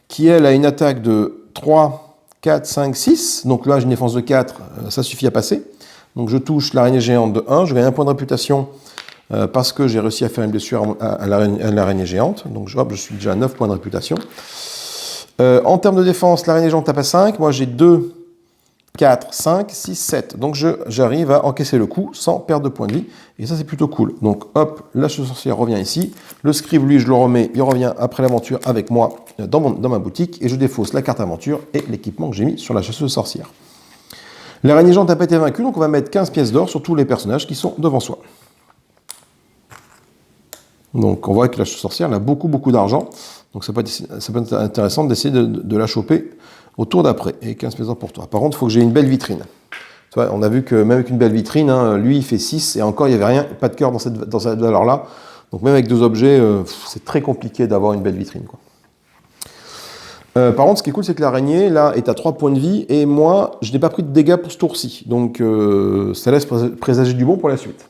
qui elle a une attaque de 3, 4, 5, 6. Donc là, j'ai une défense de 4, ça suffit à passer. Donc je touche l'araignée géante de 1, je gagne 1 point de réputation parce que j'ai réussi à faire une blessure à l'araignée géante. Donc je suis déjà à 9 points de réputation. En termes de défense, l'araignée géante tape à 5. Moi, j'ai 2, 4, 5, 6, 7. Donc j'arrive à encaisser le coup sans perdre de points de vie. Et ça, c'est plutôt cool. Donc hop, la chasseuse sorcière revient ici. Le scribe, lui, je le remets. Il revient après l'aventure avec moi dans ma boutique. Et je défausse la carte aventure et l'équipement que j'ai mis sur la chasseuse sorcière. L'araignée géante n'a pas été vaincue, donc on va mettre 15 pièces d'or sur tous les personnages qui sont devant soi. Donc on voit que la sorcière elle a beaucoup d'argent, donc ça peut être intéressant d'essayer de la choper au tour d'après. Et 15 pièces d'or pour toi. Par contre, il faut que j'ai une belle vitrine. Tu vois, on a vu que même avec une belle vitrine, hein, lui il fait 6 et encore il n'y avait rien, pas de cœur dans cette valeur-là. Donc même avec 2 objets, c'est très compliqué d'avoir une belle vitrine, quoi. Par contre, ce qui est cool, c'est que l'araignée, là, est à 3 points de vie, et moi, je n'ai pas pris de dégâts pour ce tour-ci. Donc, ça laisse présager du bon pour la suite.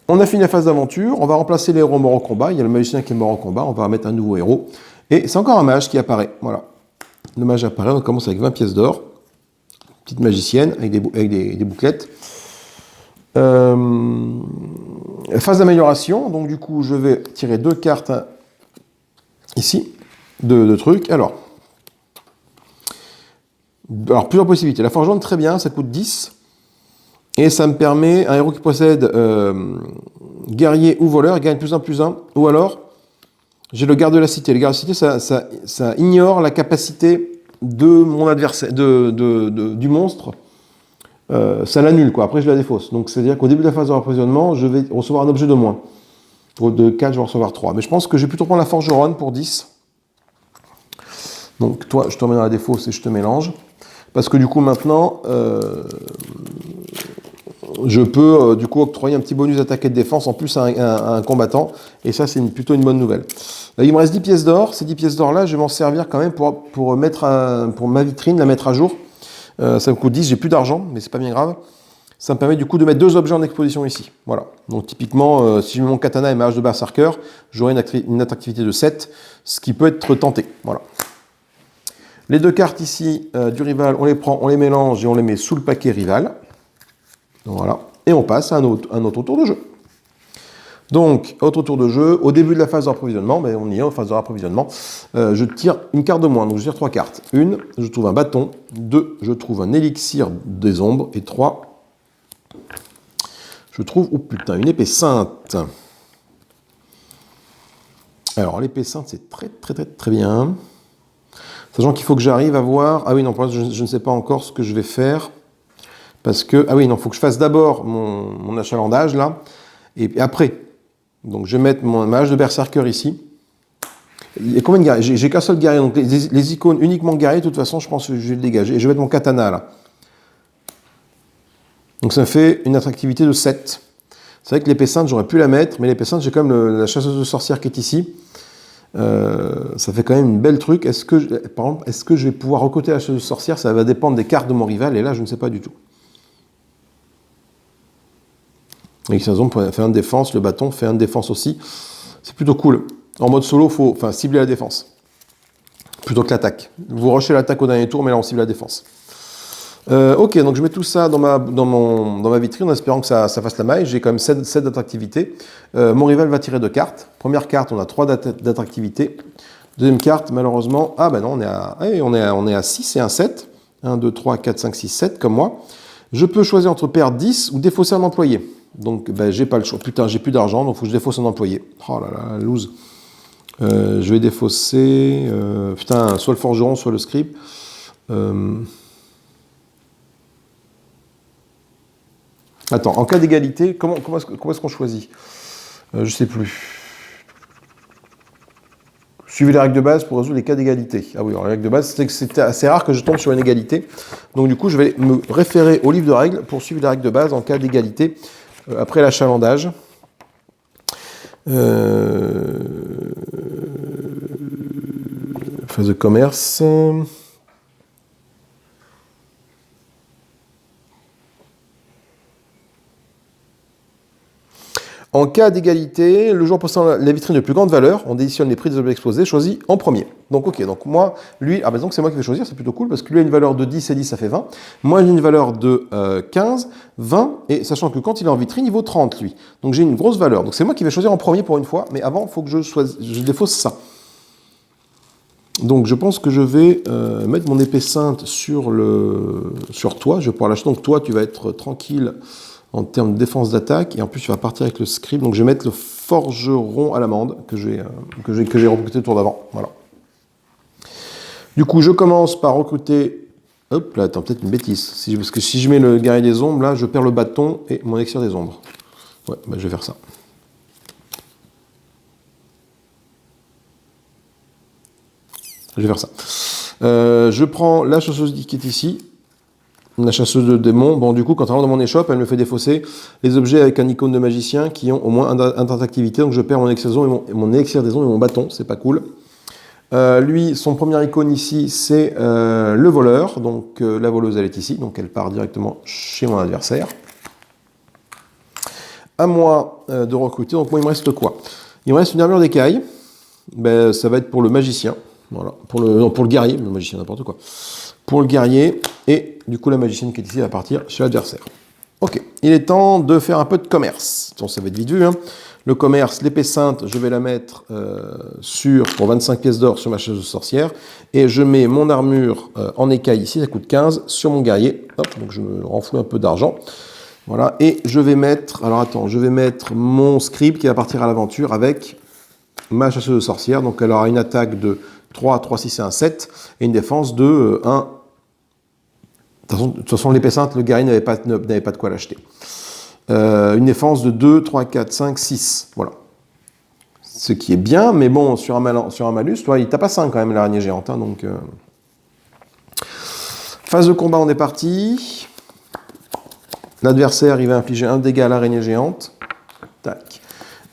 On a fini la phase d'aventure, on va remplacer les héros morts au combat. Il y a le magicien qui est mort au combat, on va mettre un nouveau héros. Et c'est encore un mage qui apparaît, voilà. Le mage apparaît, on commence avec 20 pièces d'or. Petite magicienne, avec des bouclettes. Phase d'amélioration, donc du coup, je vais tirer 2 cartes ici. De trucs. Alors, plusieurs possibilités. La forgeante, très bien, ça coûte 10. Et ça me permet, un héros qui possède guerrier ou voleur, il gagne plus 1, plus 1. Ou alors, j'ai le garde de la cité. Le garde de la cité, ça ignore la capacité de mon adversaire, du monstre. Ça l'annule, quoi. Après, je la défausse. Donc, c'est-à-dire qu'au début de la phase de rapprovisionnement, je vais recevoir un objet de moins. De 4, je vais recevoir 3. Mais je pense que je vais plutôt prendre la forgeronne pour 10. Donc toi, je te remets dans la défausse et je te mélange. Parce que du coup, maintenant, je peux du coup octroyer un petit bonus d'attaque et de défense en plus à un combattant. Et ça, c'est plutôt une bonne nouvelle. Là, il me reste 10 pièces d'or. Ces 10 pièces d'or-là, je vais m'en servir quand même pour ma vitrine, la mettre à jour. Ça me coûte 10, j'ai plus d'argent, mais c'est pas bien grave. Ça me permet du coup de mettre 2 objets en exposition ici. Voilà. Donc typiquement, si je mets mon katana et ma hache de berserker, j'aurai une attractivité de 7, ce qui peut être tenté. Voilà. Les 2 cartes ici du rival, on les prend, on les mélange et on les met sous le paquet rival. Donc, voilà. Et on passe à un autre tour de jeu. Donc, autre tour de jeu. Au début de la phase de rapprovisionnement, on y est en phase de rapprovisionnement, je tire une carte de moins. Donc je tire 3 cartes. 1, je trouve un bâton. 2, je trouve un élixir des ombres. Et 3, je trouve, oh putain, une épée sainte. Alors, l'épée sainte, c'est très bien. Sachant qu'il faut que j'arrive à voir... Ah oui, non, pour l'instant, je ne sais pas encore ce que je vais faire. Parce que... Ah oui, non, il faut que je fasse d'abord mon achalandage, là. Et après. Donc, je vais mettre mon mage de berserker ici. Il y a combien de guerriers? J'ai qu'un seul guerrier. Donc, les icônes uniquement guerriers, de toute façon, je pense que je vais le dégager. Et je vais mettre mon katana, là. Donc, ça me fait une attractivité de 7. C'est vrai que l'épée sainte, j'aurais pu la mettre. Mais l'épée sainte, j'ai quand même la chasseuse de sorcières qui est ici. Ça fait quand même une belle truc. Par exemple, est-ce que je vais pouvoir recruter la chasseuse de sorcière? Ça va dépendre des cartes de mon rival, et là, je ne sais pas du tout. L'explosion fait 1 de défense, le bâton fait 1 de défense aussi. C'est plutôt cool. En mode solo, il faut cibler la défense. Plutôt que l'attaque. Vous rushez l'attaque au dernier tour, mais là, on cible la défense. Ok, donc je mets tout ça dans ma vitrine en espérant que ça fasse la maille. J'ai quand même 7 d'attractivité. Mon rival va tirer 2 cartes. Première carte, on a 3 d'attractivité. Deuxième carte, malheureusement... Ah ben non, on est à 6 et un 7. 1, 2, 3, 4, 5, 6, 7, comme moi. Je peux choisir entre perdre 10 ou défausser un employé. Donc, j'ai pas le choix. Putain, j'ai plus d'argent, donc il faut que je défausse un employé. Oh là là, lose. Je vais défausser... putain, soit le forgeron, soit le scribe. Attends, en cas d'égalité, comment est-ce qu'on choisit? Je sais plus. Suivez les règles de base pour résoudre les cas d'égalité. Ah oui, alors, les règles de base, c'est assez rare que je tombe sur une égalité. Donc du coup, je vais me référer au livre de règles pour suivre les règles de base en cas d'égalité après l'achalandage. Phase de commerce. En cas d'égalité, le joueur possédant la vitrine de plus grande valeur, on décisionne les prix des objets exposés, choisit en premier. Donc ok, donc moi, lui, donc c'est moi qui vais choisir, c'est plutôt cool, parce que lui a une valeur de 10 et 10, ça fait 20. Moi, j'ai une valeur de 15, 20, et sachant que quand il est en vitrine, il vaut 30, lui. Donc j'ai une grosse valeur. Donc c'est moi qui vais choisir en premier pour une fois, mais avant, il faut que je défausse ça. Donc je pense que je vais mettre mon épée sainte sur toi, je vais pouvoir l'acheter. Donc toi, tu vas être tranquille en termes de défense d'attaque, et en plus tu vas partir avec le scribe, donc je vais mettre le forgeron à l'amende que j'ai recruté le tour d'avant. Voilà. Du coup, je commence par recruter Hop, là, attends, peut-être une bêtise. Parce que si je mets le guerrier des ombres, là, je perds le bâton et mon élixir des ombres. Ouais, bah, je vais faire ça. Je vais faire ça. Je prends la chasseuse qui est ici. La chasseuse de démons. Bon, du coup, quand elle rentre dans mon échoppe, elle me fait défausser les objets avec un icône de magicien qui ont au moins un d'activité. Donc, je perds mon élixir des ombres et mon élixir des ombres et mon bâton. C'est pas cool. Lui, son premier icône ici, c'est le voleur. Donc, la voleuse, elle est ici. Donc, elle part directement chez mon adversaire. À moi de recruter. Donc, moi, il me reste quoi? Il me reste une armure d'écaille. Ben, ça va être pour le magicien. Voilà. Pour le guerrier. Le magicien, n'importe quoi. Pour le guerrier. Et du coup, la magicienne qui est ici va partir chez l'adversaire. Ok. Il est temps de faire un peu de commerce. Bon, ça va être vite vu, hein. Le commerce, l'épée sainte, je vais la mettre pour 25 pièces d'or sur ma chaise de sorcière. Et je mets mon armure en écaille ici, ça coûte 15, sur mon guerrier. Hop, donc je me renfloue un peu d'argent. Voilà, et je vais mettre, mon scribe qui va partir à l'aventure avec ma chasseuse de sorcière. Donc elle aura une attaque de 3, 3, 6 et 1, 7, et une défense de 1. De toute façon, l'épée sainte, le guerrier n'avait pas de quoi l'acheter. Une défense de 2, 3, 4, 5, 6. Voilà. Ce qui est bien, mais bon, sur un malus, toi, il tape à 5 quand même, l'araignée géante. Hein, donc, phase de combat, on est parti. L'adversaire, il va infliger un dégât à l'araignée géante. Tac.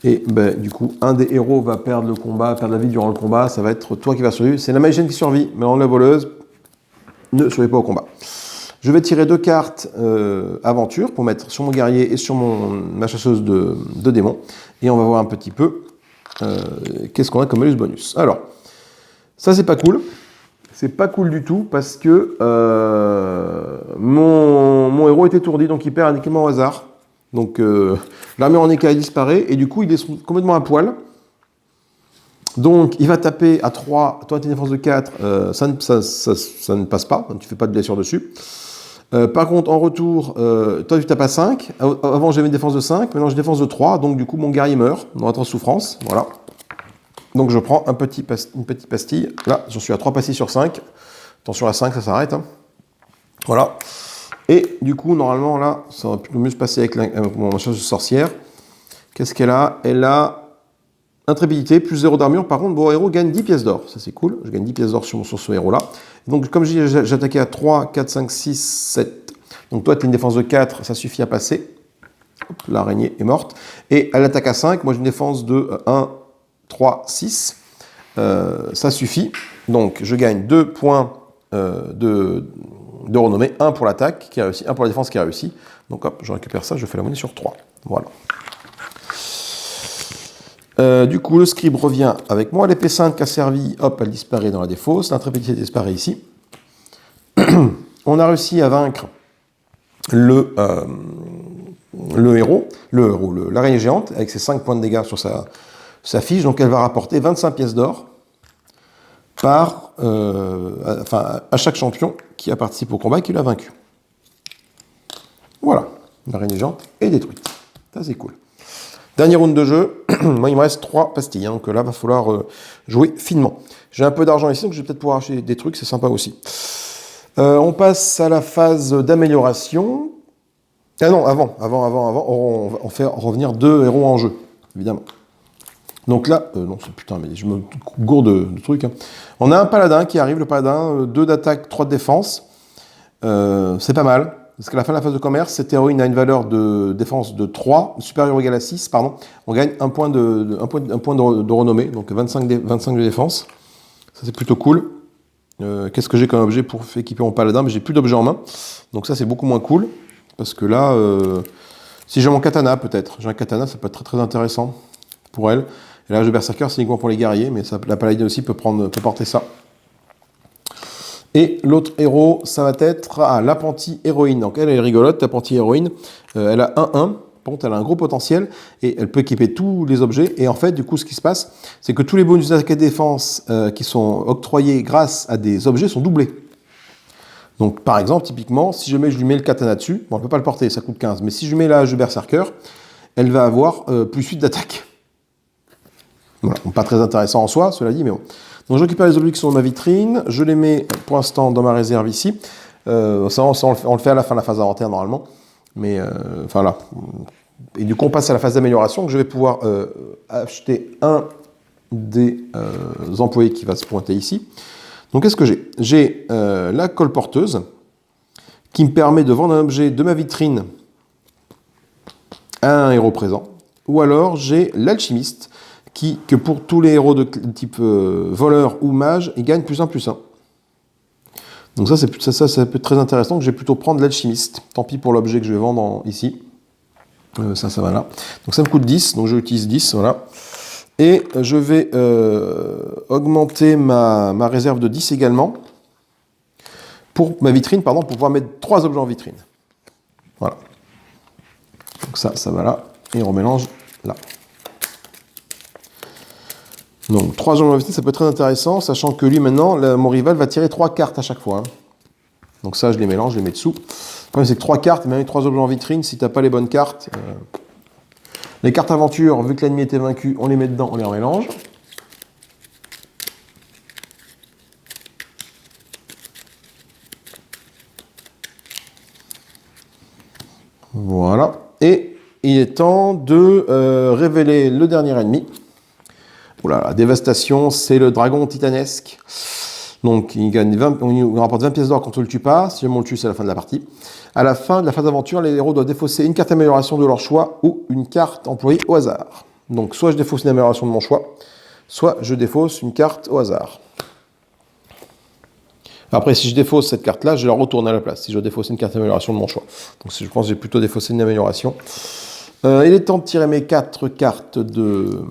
Et ben, du coup, un des héros va perdre le combat, perdre la vie durant le combat. Ça va être toi qui vas survivre. C'est la magicienne qui survit, mais la voleuse ne survit pas au combat. Je vais tirer 2 cartes aventure pour mettre sur mon guerrier et sur ma chasseuse de démons. Et on va voir un petit peu qu'est-ce qu'on a comme malus bonus. Alors, ça c'est pas cool. C'est pas cool du tout parce que mon héros est étourdi, donc il perd un équipement au hasard. Donc l'armure en écaille disparaît et du coup il est complètement à poil. Donc, il va taper à 3, toi tu as une défense de 4, ça ne passe pas, tu ne fais pas de blessure dessus. Par contre, en retour, toi tu tapes à 5, avant j'avais une défense de 5, maintenant j'ai une défense de 3, donc du coup mon guerrier meurt, dans atroce souffrance, voilà. Donc je prends une petite pastille, là j'en suis à 3 pastilles sur 5, attention à 5 ça s'arrête, hein. Voilà. Et du coup, normalement là, ça aurait pu mieux se passer avec mon chasse de sorcière. Qu'est-ce qu'elle a? Elle a intrépidité, plus 0 d'armure. Par contre, mon héros gagne 10 pièces d'or. Ça, c'est cool. Je gagne 10 pièces d'or sur ce héros-là. Donc, comme je dis, j'attaquais à 3, 4, 5, 6, 7. Donc, toi, tu as une défense de 4, ça suffit à passer. L'araignée est morte. Et elle attaque à 5. Moi, j'ai une défense de 1, 3, 6. Ça suffit. Donc, je gagne 2 points de renommée. 1 pour l'attaque qui a réussi, 1 pour la défense qui a réussi. Donc, hop, je récupère ça. Je fais la monnaie sur 3. Voilà. Du coup, le scribe revient avec moi. L'épée sainte qui a servi, hop, elle disparaît dans la défausse. L'intrépidité disparaît ici. On a réussi à vaincre l'araignée géante, avec ses 5 points de dégâts sur sa fiche. Donc, elle va rapporter 25 pièces d'or à chaque champion qui a participé au combat et qui l'a vaincu. Voilà, l'araignée géante est détruite. Ça, c'est cool. Dernier round de jeu, moi il me reste 3 pastilles, hein, donc là il va falloir jouer finement. J'ai un peu d'argent ici, donc je vais peut-être pouvoir acheter des trucs, c'est sympa aussi. On passe à la phase d'amélioration. Ah non, avant, on fait revenir 2 héros en jeu, évidemment. Donc là, non, c'est putain, mais je me gourde de trucs. Hein. On a un paladin qui arrive, le paladin, 2 d'attaque, 3 de défense. C'est pas mal. Parce qu'à la fin de la phase de commerce, cette héroïne a une valeur de défense de 3, supérieure ou égale à 6, pardon. On gagne un point de renommée, donc 25 de défense. Ça, c'est plutôt cool. Qu'est-ce que j'ai comme objet pour équiper mon paladin? Mais j'ai plus d'objets en main. Donc ça, c'est beaucoup moins cool. Parce que là, si j'ai mon katana, peut-être. J'ai un katana, ça peut être très très intéressant pour elle. Et là, le berserker, c'est uniquement pour les guerriers, mais la paladine aussi peut porter ça. Et l'autre héros, ça va être l'apprenti héroïne. Donc elle est rigolote, l'apprenti héroïne. Elle a 1-1. Par contre, elle a un gros potentiel et elle peut équiper tous les objets. Et en fait, du coup, ce qui se passe, c'est que tous les bonus d'attaque et de défense qui sont octroyés grâce à des objets sont doublés. Donc, par exemple, typiquement, si je lui mets le katana dessus, bon, elle ne peut pas le porter, ça coûte 15. Mais si je mets la hache de berserker, elle va avoir plus 8 d'attaque. Voilà, pas très intéressant en soi, cela dit, mais bon. Donc je récupère les objets qui sont dans ma vitrine, je les mets pour l'instant dans ma réserve ici. On le fait à la fin de la phase d'inventaire normalement. Mais enfin là. Et du coup, on passe à la phase d'amélioration. Donc je vais pouvoir acheter un des employés qui va se pointer ici. Donc qu'est-ce que j'ai? J'ai la colporteuse qui me permet de vendre un objet de ma vitrine à un héros présent. Ou alors j'ai l'alchimiste que pour tous les héros de type voleur ou mage, il gagne +1/+1. Donc ça peut être très intéressant. Donc je vais plutôt prendre l'alchimiste. Tant pis pour l'objet que je vais vendre ici. Ça va là. Donc ça me coûte 10, donc je utilise 10, voilà. Et je vais augmenter ma réserve de 10 également. Pour ma vitrine, pardon, pour pouvoir mettre 3 objets en vitrine. Voilà. Donc ça va là. Et on remélange là. Donc 3 objets en vitrine, ça peut être très intéressant, sachant que lui maintenant, mon rival va tirer 3 cartes à chaque fois. Hein. Donc ça, je les mélange, je les mets dessous. Le problème, c'est que 3 cartes, même 3 objets en vitrine, si tu n'as pas les bonnes cartes. Les cartes aventure, vu que l'ennemi était vaincu, on les met dedans, on les remélange. Voilà. Et il est temps de révéler le dernier ennemi. Oula, la dévastation, c'est le dragon titanesque. Donc il rapporte 20 pièces d'or quand on ne le tue pas. Si on le tue, c'est la fin de la partie. À la fin de la phase d'aventure, les héros doivent défausser une carte d'amélioration de leur choix ou une carte employée au hasard. Donc soit je défausse une amélioration de mon choix, soit je défausse une carte au hasard. Après, si je défausse cette carte-là, je la retourne à la place. Si je défausse une carte d'amélioration de mon choix. Donc je pense que j'ai plutôt défaussé une amélioration. Il est temps de tirer mes 4 cartes de...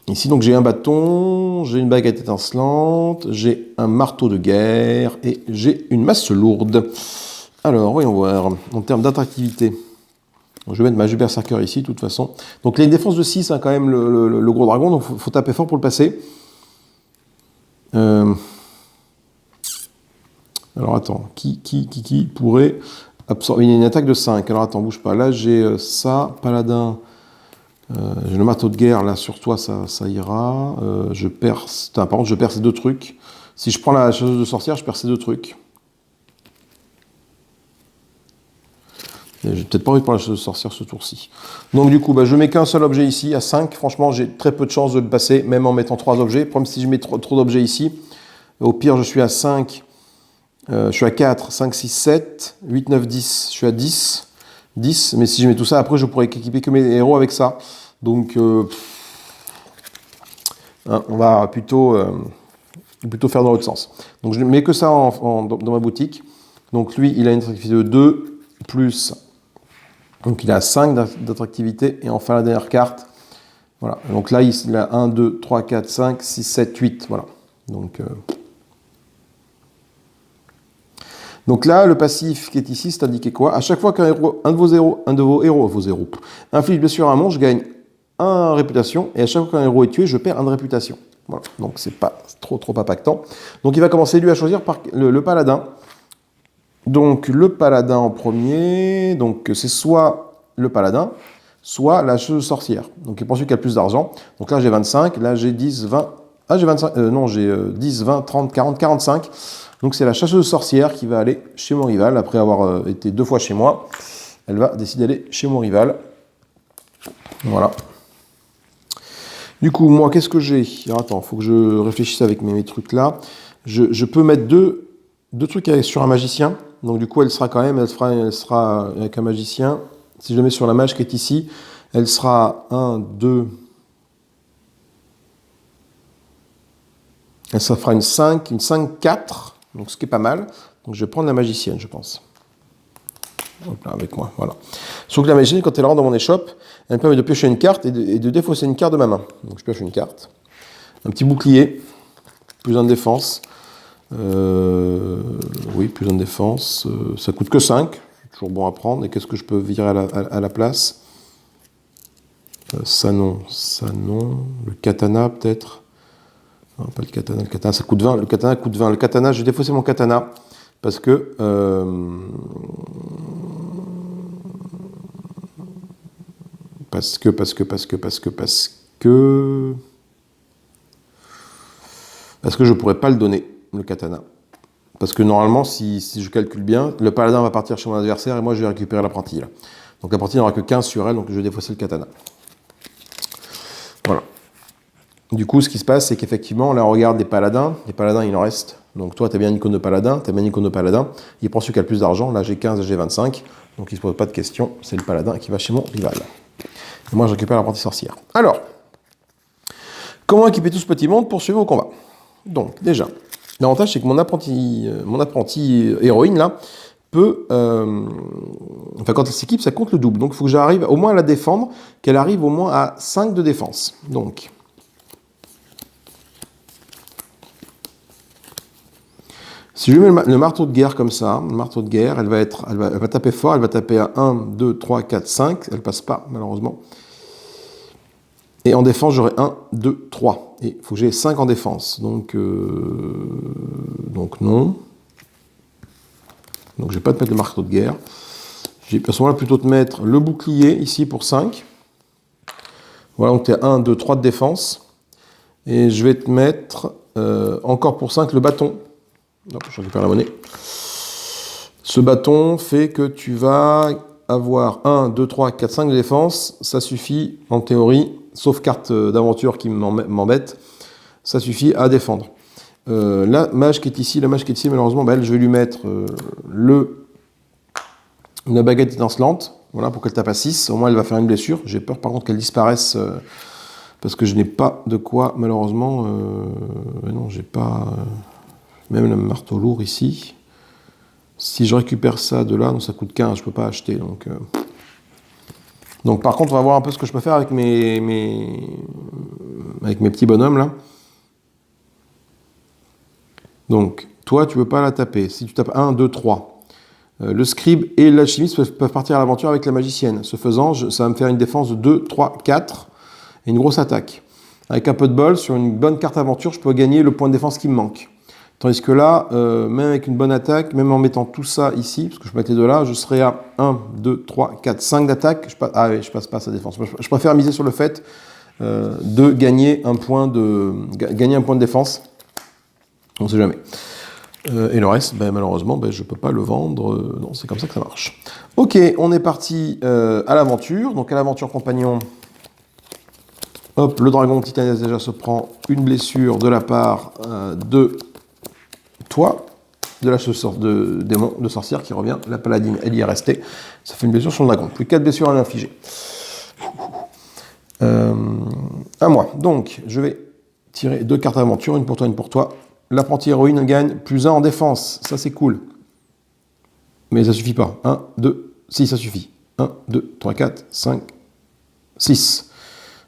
Ici, donc j'ai un bâton, j'ai une baguette étincelante, j'ai un marteau de guerre et j'ai une masse lourde. Alors, voyons voir. En termes d'attractivité, je vais mettre ma berserker ici, de toute façon. Donc, les défenses de 6, hein, quand même, le gros dragon, donc il faut taper fort pour le passer. Alors, attends, qui pourrait absorber une attaque de 5? Alors, attends, bouge pas. Là, j'ai ça, paladin. J'ai le marteau de guerre, là, sur toi, ça ira. Je perds... Par contre, je perds ces 2 trucs. Si je prends la chasseuse de sorcière, je perds ces 2 trucs. J'ai peut-être pas envie de prendre la chasseuse de sorcière ce tour-ci. Donc, du coup, je mets qu'un seul objet ici, à 5. Franchement, j'ai très peu de chances de le passer, même en mettant 3 objets. Problème, si je mets trop d'objets ici, au pire, je suis à 5. Je suis à 4, 5, 6, 7, 8, 9, 10. Je suis à 10. 10, mais si je mets tout ça, après, je pourrais équiper que mes héros avec ça. Donc, on va plutôt faire dans l'autre sens. Donc, je ne mets que ça dans ma boutique. Donc, lui, il a une attractivité de 2, plus... Donc, il a 5 d'attractivité. Et enfin, la dernière carte, voilà. Donc là, il a 1, 2, 3, 4, 5, 6, 7, 8. Voilà. Donc là, le passif qui est ici, c'est indiqué quoi? À chaque fois qu'un de vos héros inflige blessure à un monstre, je gagne 1 réputation, et à chaque fois qu'un héros est tué, je perds 1 de réputation. Voilà. Donc c'est pas trop impactant. Donc il va commencer lui à choisir par le paladin. Donc le paladin en premier, donc c'est soit le paladin, soit la chasseuse sorcière. Donc il pense qu'il y a le plus d'argent. Donc là j'ai 25, là j'ai 10, 20. Ah j'ai 25, non j'ai 10, 20, 30, 40, 45. Donc c'est la chasseuse sorcière qui va aller chez mon rival, après avoir été 2 fois chez moi. Elle va décider d'aller chez mon rival. Voilà. Du coup, moi, qu'est-ce que j'ai? Alors, attends, il faut que je réfléchisse avec mes trucs là. Je peux mettre deux trucs sur un magicien. Donc du coup, elle sera avec un magicien. Si je le mets sur la mage qui est ici, elle sera 1, 2... Ça fera une 5, 4. Donc, ce qui est pas mal. Donc, je vais prendre la magicienne, je pense. Hop là, avec moi, voilà. Sauf que la magicienne, quand elle rentre dans mon échoppe, elle me permet de piocher une carte et de défausser une carte de ma main. Donc, je pioche une carte. Un petit bouclier. Plus 1 de défense. Oui, plus 1 de défense. Ça coûte que 5. C'est toujours bon à prendre. Et qu'est-ce que je peux virer à la place? Ça non. Le katana, peut-être. Non, pas le katana ça coûte 20, le katana coûte 20. Le katana, j'ai défaussé mon katana parce que je pourrais pas le donner, le katana. Parce que normalement, si je calcule bien, le paladin va partir chez mon adversaire et moi je vais récupérer l'apprenti là. Donc l'apprenti n'aura que 15 sur elle, donc je vais défausser le katana. Voilà. Du coup, ce qui se passe, c'est qu'effectivement, là on regarde les paladins il en reste. Donc toi, tu as bien une icône de paladin, il prend celui qui a le plus d'argent, là j'ai 15 et j'ai 25, donc il ne se pose pas de question, c'est le paladin qui va chez mon rival. Et moi je récupère l'apprenti sorcière. Alors, comment équiper tout ce petit monde pour suivre au combat? Donc déjà, l'avantage c'est que mon apprenti héroïne là, peut... enfin quand elle s'équipe, ça compte le double. Donc il faut que j'arrive au moins à la défendre, qu'elle arrive au moins à 5 de défense. Donc... si je mets le marteau de guerre comme ça, le marteau de guerre, elle va taper fort, elle va taper à 1, 2, 3, 4, 5, elle passe pas malheureusement. Et en défense, j'aurai 1, 2, 3. Et il faut que j'ai 5 en défense. Donc non. Donc je vais pas te mettre le marteau de guerre. Je vais à ce moment-là plutôt te mettre le bouclier ici pour 5. Voilà, donc tu as 1, 2, 3 de défense. Et je vais te mettre encore pour 5 le bâton. Hop, je récupère la monnaie. Ce bâton fait que tu vas avoir 1, 2, 3, 4, 5 de défense. Ça suffit, en théorie, sauf carte d'aventure qui m'embête, ça suffit à défendre. La mage qui est ici, malheureusement, elle, je vais lui mettre une baguette étincelante, voilà, pour qu'elle tape à 6. Au moins, elle va faire une blessure. J'ai peur, par contre, qu'elle disparaisse, parce que je n'ai pas de quoi, malheureusement... non, j'ai pas... même le marteau lourd ici. Si je récupère ça de là, non, ça coûte 15, je ne peux pas acheter. Donc par contre, on va voir un peu ce que je peux faire avec mes petits bonhommes là. Donc, toi, tu ne peux pas la taper. Si tu tapes 1, 2, 3, le scribe et l'alchimiste peuvent partir à l'aventure avec la magicienne. Ce faisant, ça va me faire une défense de 2, 3, 4 et une grosse attaque. Avec un peu de bol, sur une bonne carte aventure, je peux gagner le point de défense qui me manque. Tandis que là, même avec une bonne attaque, même en mettant tout ça ici, parce que je peux mettre les deux là, je serai à 1, 2, 3, 4, 5 d'attaque. Ah oui, je passe pas sa défense. Je préfère miser sur le fait de gagner un point de défense. On ne sait jamais. Et le reste, malheureusement, je ne peux pas le vendre. Non, c'est comme ça que ça marche. Ok, on est parti à l'aventure. Donc à l'aventure compagnon, hop, le dragon titanesque déjà se prend une blessure de la part de toi, de la de démon, de sorcière qui revient. La paladine, elle y est restée. Ça fait une blessure sur le dragon. Plus 4 blessures à l'infliger. À moi. Donc, je vais tirer 2 cartes d'aventure, une pour toi, une pour toi. L'apprenti héroïne gagne plus 1 en défense. Ça, c'est cool. Mais ça suffit pas. 1, 2, si, ça suffit. 1, 2, 3, 4, 5, 6.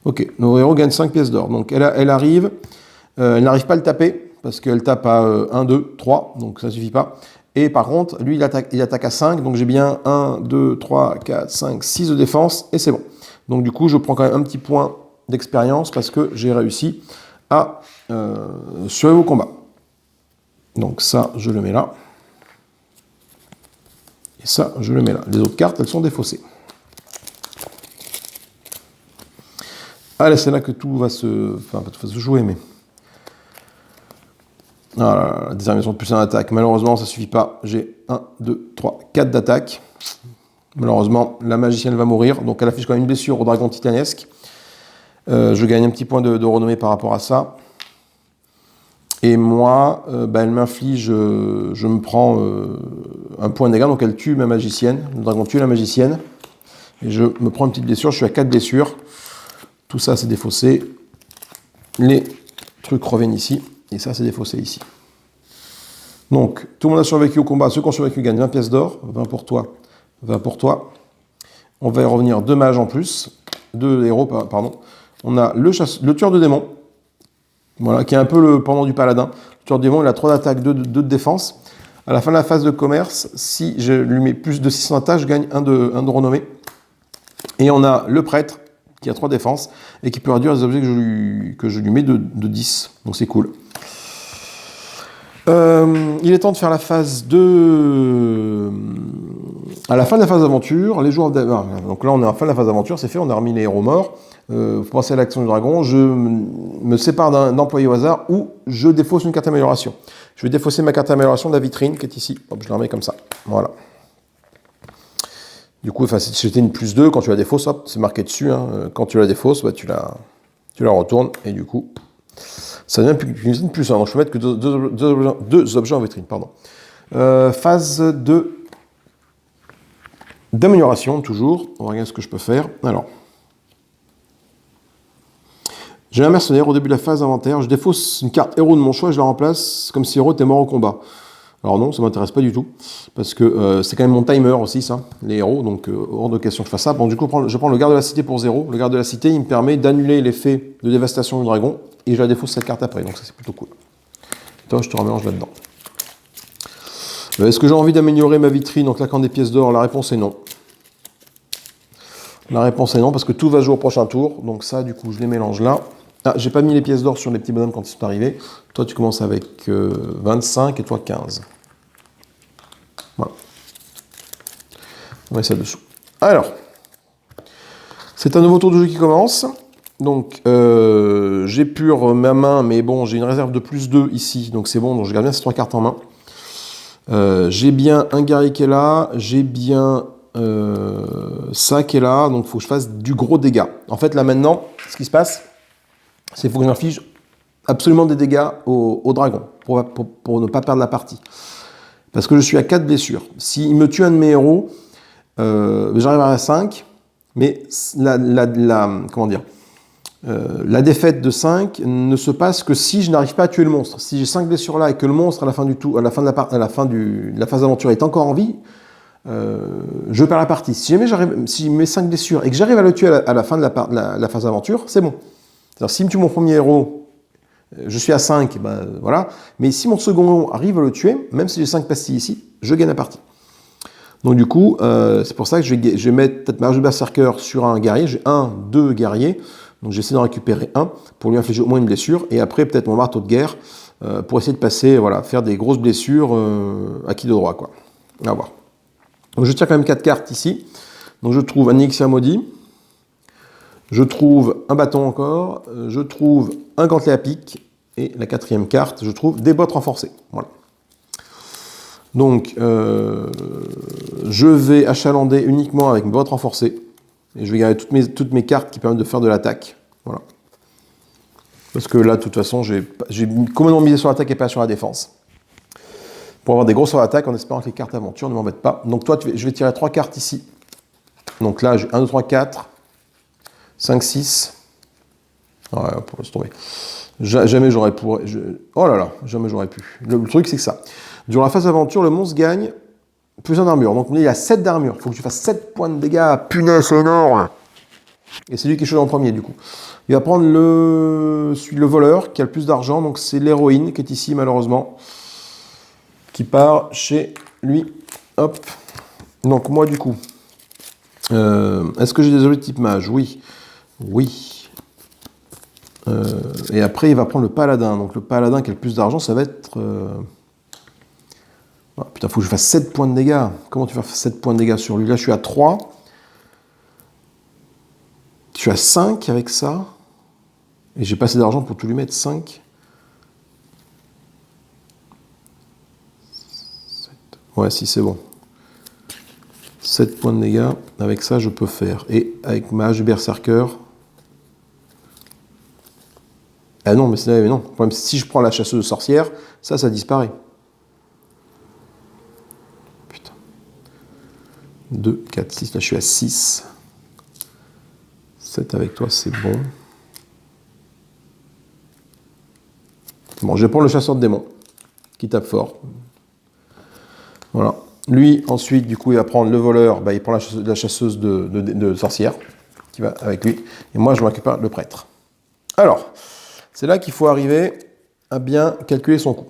Ok, nos héros gagnent 5 pièces d'or. Donc, elle arrive. Elle n'arrive pas à le taper, parce qu'elle tape à 1, 2, 3. Donc, ça suffit pas. Et par contre, lui, il attaque à 5. Donc, j'ai bien 1, 2, 3, 4, 5, 6 de défense. Et c'est bon. Donc, du coup, je prends quand même un petit point d'expérience, parce que j'ai réussi à survivre au combat. Donc ça, je le mets là. Et ça, je le mets là. Les autres cartes, elles sont défaussées. Allez, c'est là que tout va se jouer, mais... Voilà, la détermination de plus 1 d'attaque. Malheureusement, ça ne suffit pas. J'ai 1, 2, 3, 4 d'attaque. Malheureusement, la magicienne va mourir. Donc elle affiche quand même une blessure au dragon titanesque. Je gagne un petit point de renommée par rapport à ça. Et moi, elle m'inflige, je me prends un point de dégâts, donc elle tue ma magicienne. Le dragon tue la magicienne. Et je me prends une petite blessure, je suis à 4 blessures. Tout ça, c'est défaussé. Les trucs reviennent ici. Et ça, c'est défaussé ici. Donc, tout le monde a survécu au combat. Ceux qui ont survécu gagnent 20 pièces d'or. 20 pour toi, 20 pour toi. On va y revenir 2 mages en plus. 2 héros, pardon. On a le tueur de démons. Voilà, qui est un peu le pendant du paladin. Le tueur de démons, il a 3 d'attaque, 2 de défense. À la fin de la phase de commerce, si je lui mets plus de 600 attaques, je gagne 1 de renommée. Et on a le prêtre, qui a 3 défenses, et qui peut réduire les objets que je lui mets de 10. Donc c'est cool. Il est temps de faire la phase de... À la fin de la phase d'aventure, les joueurs... Donc là, on est à la fin de la phase d'aventure, c'est fait, on a remis les héros morts. faut penser à l'action du dragon, je me sépare d'un employé au hasard ou je défausse une carte d'amélioration. Je vais défausser ma carte d'amélioration de la vitrine qui est ici. Hop, je la remets comme ça. Voilà. Du coup, si c'était une +2, quand tu la défausses, hop, c'est marqué dessus. Hein. Quand tu la défausses, bah, tu la retournes et du coup, ça devient une +1. Donc je peux mettre que deux objets en vitrine. Pardon. Phase d'amélioration, toujours. On va regarder ce que je peux faire. Alors. J'ai un mercenaire au début de la phase inventaire, je défausse une carte héros de mon choix et je la remplace comme si héros était mort au combat. Alors non, ça ne m'intéresse pas du tout, parce que c'est quand même mon timer aussi, ça, les héros, donc hors de question que je fasse ça. Bon, du coup, je prends le garde de la cité pour 0. Le garde de la cité, il me permet d'annuler l'effet de dévastation du dragon, et je la défausse cette carte après, donc ça c'est plutôt cool. Toi, je te remélange là-dedans. Est-ce que j'ai envie d'améliorer ma vitrine en claquant des pièces d'or? La réponse est non. La réponse est non, parce que tout va se jouer au prochain tour, donc ça, du coup, je les mélange là. Ah, j'ai pas mis les pièces d'or sur les petits bonhommes quand ils sont arrivés. Toi, tu commences avec 25 et toi 15. Voilà. On met ça dessous. Alors, c'est un nouveau tour de jeu qui commence. Donc, j'épure ma main, mais bon, j'ai une réserve de +2 ici, donc c'est bon, donc je garde bien ces 3 cartes en main. J'ai bien un guerrier qui est là, j'ai bien ça qui est là, donc il faut que je fasse du gros dégât. En fait, là maintenant, ce qui se passe, c'est qu'il faut que j'inflige absolument des dégâts au dragon pour ne pas perdre la partie. Parce que je suis à 4 blessures. S'il me tue un de mes héros, j'arrive à 5, mais comment dire, la défaite de 5 ne se passe que si je n'arrive pas à tuer le monstre. Si j'ai 5 blessures là et que le monstre à la fin de la phase d'aventure est encore en vie, je perds la partie. Si mes 5 blessures et que j'arrive à le tuer à la fin de la phase d'aventure, c'est bon. S'il me tue mon premier héros, je suis à 5, ben, voilà. Mais si mon second héros arrive à le tuer, même si j'ai 5 pastilles ici, je gagne la partie. Donc du coup, c'est pour ça que je vais mettre peut-être ma rage de berserker sur un guerrier. J'ai 2 guerriers, donc j'essaie d'en récupérer un pour lui infliger au moins une blessure. Et après, peut-être mon marteau de guerre pour essayer de passer, voilà, faire des grosses blessures à qui de droit, quoi. On va voir. Donc je tire quand même 4 cartes ici. Donc je trouve un élixir maudit. Je trouve un bâton encore, je trouve un gantelet à pic, et la 4e carte, je trouve des bottes renforcées. Voilà. Donc, je vais achalander uniquement avec mes bottes renforcées, et je vais garder toutes mes cartes qui permettent de faire de l'attaque. Voilà. Parce que là, de toute façon, j'ai complètement misé sur l'attaque et pas sur la défense. Pour avoir des grosses sur l'attaque, en espérant que les cartes aventure ne m'embêtent pas. Donc toi, je vais tirer 3 cartes ici. Donc là, j'ai 1, 2, 3, 4... 5, 6. Ouais, pour laisser tomber. Jamais j'aurais pu. Oh là là, jamais j'aurais pu. Le truc, c'est que ça. Durant la phase d'aventure, le monstre gagne +1 d'armure. Donc, il a 7 d'armure. Il faut que tu fasses 7 points de dégâts. Punaise, c'est énorme. Et c'est lui qui est chaud en premier, du coup. Il va prendre le voleur qui a le plus d'argent. Donc, c'est l'héroïne qui est ici, malheureusement. Qui part chez lui. Hop. Donc, moi, du coup. Est-ce que j'ai des objets de type mage? Oui. Oui. Et après, il va prendre le paladin. Donc, le paladin qui a le plus d'argent, ça va être... Oh, putain, il faut que je fasse 7 points de dégâts. Comment tu fais 7 points de dégâts sur lui? Là, je suis à 3. Je suis à 5 avec ça. Et j'ai pas assez d'argent pour tout lui mettre. 5. 7. Ouais, si, c'est bon. 7 points de dégâts. Avec ça, je peux faire. Et avec mage et berserker... Ah non, mais non. Si je prends la chasseuse de sorcière, ça disparaît. Putain. 2, 4, 6. Là, je suis à 6. 7 avec toi, c'est bon. Bon, je vais prendre le chasseur de démons, qui tape fort. Voilà. Lui, ensuite, du coup, il va prendre le voleur. Bah, il prend la chasseuse de sorcière, qui va avec lui. Et moi, je me récupère le prêtre. Alors... C'est là qu'il faut arriver à bien calculer son coût.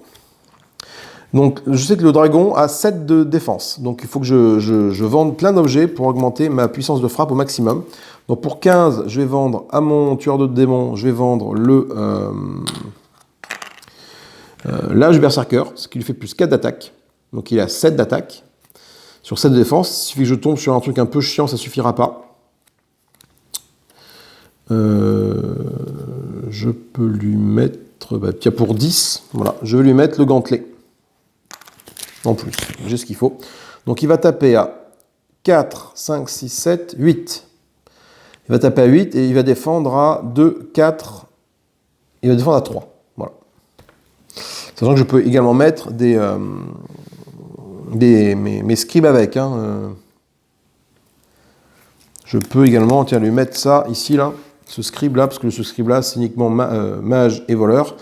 Donc, je sais que le dragon a 7 de défense. Donc, il faut que je vende plein d'objets pour augmenter ma puissance de frappe au maximum. Donc, pour 15, je vais vendre à mon tueur de démons, je vais vendre l'âge berserker, ce qui lui fait plus 4 d'attaque. Donc, il a 7 d'attaque. Sur 7 de défense, il suffit que je tombe sur un truc un peu chiant, ça suffira pas. Je peux lui mettre... Bah, tiens, pour 10, voilà, je vais lui mettre le gantelet. En plus, j'ai ce qu'il faut. Donc il va taper à 4, 5, 6, 7, 8. Il va taper à 8 et il va défendre à 2, 4. Il va défendre à 3. Voilà. Sachant que je peux également mettre mes scribes avec. Hein. Je peux également lui mettre ça ici, là, ce scribe là, parce que ce scribe là, c'est uniquement mage et voleur.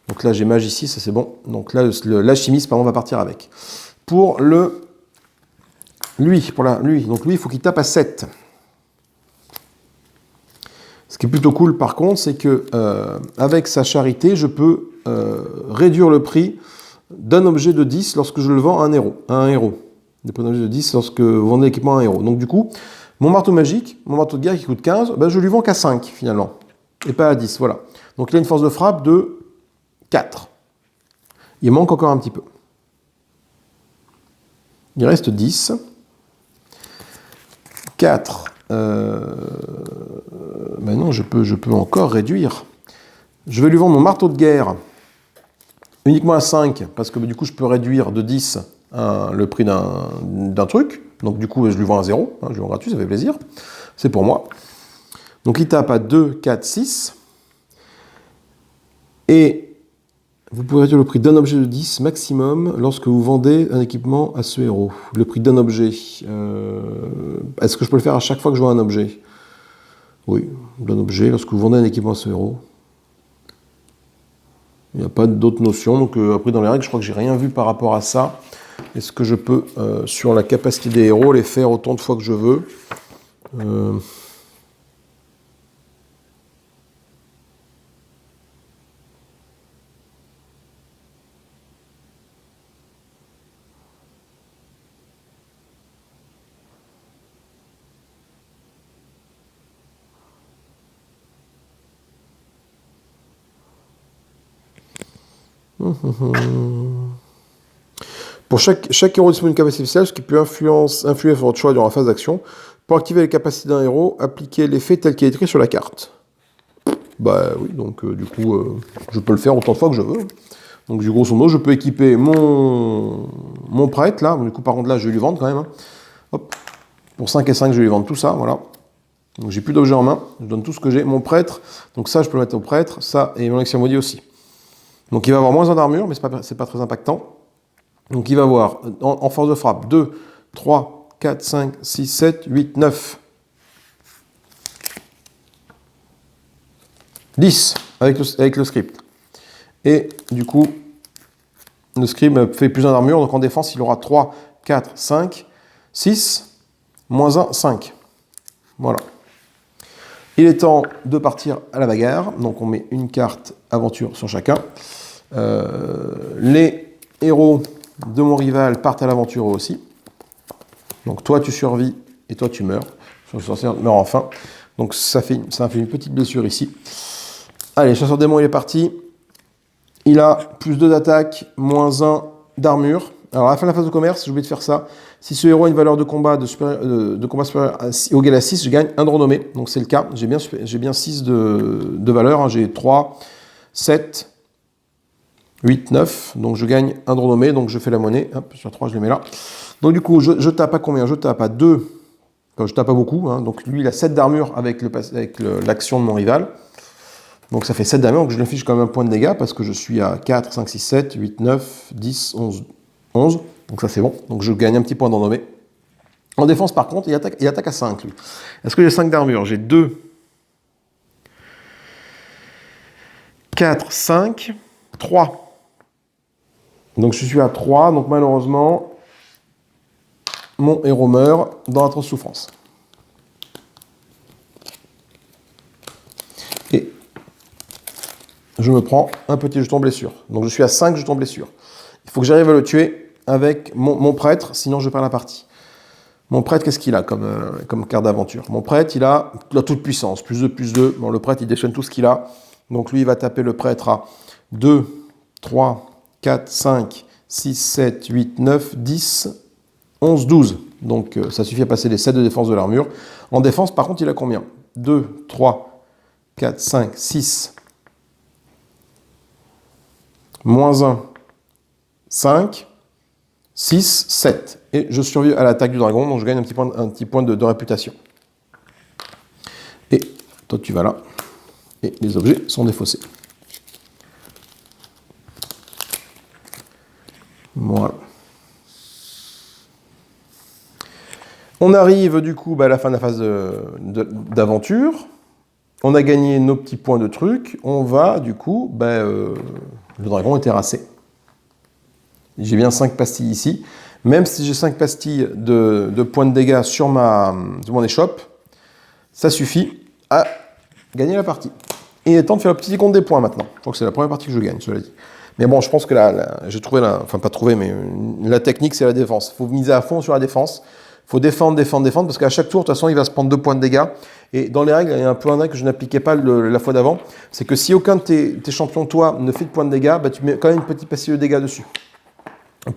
Donc là, j'ai mage ici, ça c'est bon. Donc là, l'alchimiste, pardon, va partir avec. Pour lui, donc lui, il faut qu'il tape à 7. Ce qui est plutôt cool, par contre, c'est que avec sa charité, je peux réduire le prix d'un objet de 10 lorsque je le vends à un héros. Des prix d'un objet de 10 lorsque vous vendez l'équipement à un héros. Donc du coup, mon marteau magique, mon marteau de guerre qui coûte 15, ben, je lui vends qu'à 5 finalement, et pas à 10, voilà. Donc il a une force de frappe de 4. Il manque encore un petit peu. Il reste 10. 4. Ben non, je peux encore réduire. Je vais lui vendre mon marteau de guerre uniquement à 5, parce que du coup, je peux réduire de 10 le prix d'un truc. Donc du coup, je lui vends à 0. Hein, je lui vends gratuit, ça fait plaisir. C'est pour moi. Donc il tape à 2, 4, 6. Et vous pouvez réduire le prix d'un objet de 10 maximum lorsque vous vendez un équipement à ce héros. Le prix d'un objet. Est-ce que je peux le faire à chaque fois que je vends un objet? Oui, d'un objet, lorsque vous vendez un équipement à ce héros. Il n'y a pas d'autres notions. Donc après, dans les règles, je crois que j'ai rien vu par rapport à ça. Est-ce que je peux, sur la capacité des héros, les faire autant de fois que je veux? Pour chaque héros disponible une capacité spéciale, ce qui peut influer sur votre choix durant la phase d'action. Pour activer les capacités d'un héros, appliquez l'effet tel qu'il est écrit sur la carte. Bah oui, donc du coup, je peux le faire autant de fois que je veux. Donc du grosso modo, je peux équiper mon prêtre, là. Du coup, par contre, là, je vais lui vendre quand même. Hein. Hop. Pour 5 et 5, je vais lui vendre tout ça, voilà. Donc j'ai plus d'objets en main, je donne tout ce que j'ai. Mon prêtre, donc ça, je peux le mettre au prêtre, ça, et mon ancien maudit aussi. Donc il va avoir moins en armure, mais c'est pas très impactant. Donc il va avoir, en force de frappe, 2, 3, 4, 5, 6, 7, 8, 9. 10 avec le script. Et du coup, le script fait plus en armure, donc en défense, il aura 3, 4, 5, 6, moins 1, 5. Voilà. Il est temps de partir à la bagarre, donc on met une carte aventure sur chacun. Les héros de mon rival partent à l'aventure aussi. Donc toi tu survis et toi tu meurs. Le sorcier meurt enfin. Donc ça fait une petite blessure ici. Allez, chasseur démon il est parti. Il a plus 2 d'attaque, moins 1 d'armure. Alors à la fin de la phase de commerce, j'ai oublié de faire ça. Si ce héros a une valeur de combat supérieure égale à 6, je gagne un de renommée. Donc c'est le cas. J'ai bien 6 de valeur. Hein. J'ai 3, 7, 8, 9, donc je gagne un de renommée, donc je fais la monnaie, hop, sur 3 je les mets là. Donc du coup, je tape à combien? Je tape à 2, enfin, je tape pas beaucoup, hein. Donc lui il a 7 d'armure avec l'action de mon rival. Donc ça fait 7 d'armure, donc je lui affiche quand même un point de dégâts, parce que je suis à 4, 5, 6, 7, 8, 9, 10, 11, donc ça c'est bon, donc je gagne un petit point de renommée. En défense par contre, il attaque à 5 lui. Est-ce que j'ai 5 d'armure? J'ai 2, 4, 5, 3. Donc je suis à 3, donc malheureusement, mon héros meurt dans l'atroce souffrance. Et je me prends un petit jeton blessure. Donc je suis à 5 jetons blessure. Il faut que j'arrive à le tuer avec mon prêtre, sinon je perds la partie. Mon prêtre, qu'est-ce qu'il a comme carte d'aventure? Mon prêtre, il a la toute puissance, plus 2, plus 2. Bon, le prêtre, il déchaîne tout ce qu'il a. Donc lui, il va taper le prêtre à 2, 3, 4, 5, 6, 7, 8, 9, 10, 11, 12. Donc ça suffit à passer les 7 de défense de l'armure. En défense, par contre, il a combien? 2, 3, 4, 5, 6. Moins 1, 5, 6, 7. Et je survis à l'attaque du dragon, donc je gagne un petit point de réputation. Et toi, tu vas là. Et les objets sont défaussés. Voilà. On arrive du coup à la fin de la phase d'aventure. On a gagné nos petits points de trucs. On va du coup, le dragon est terrassé. J'ai bien 5 pastilles ici. Même si j'ai 5 pastilles de points de dégâts sur mon échoppe, ça suffit à gagner la partie. Et il est temps de faire le petit compte des points maintenant. Je crois que c'est la première partie que je gagne, cela dit. Mais bon, je pense que j'ai trouvé enfin pas trouvé, mais la technique, c'est la défense. Il faut miser à fond sur la défense. Il faut défendre, parce qu'à chaque tour, de toute façon, il va se prendre 2 points de dégâts. Et dans les règles, il y a un point que je n'appliquais pas la fois d'avant, c'est que si aucun de tes champions, toi, ne fait de points de dégâts, tu mets quand même une petite pastille de dégâts dessus.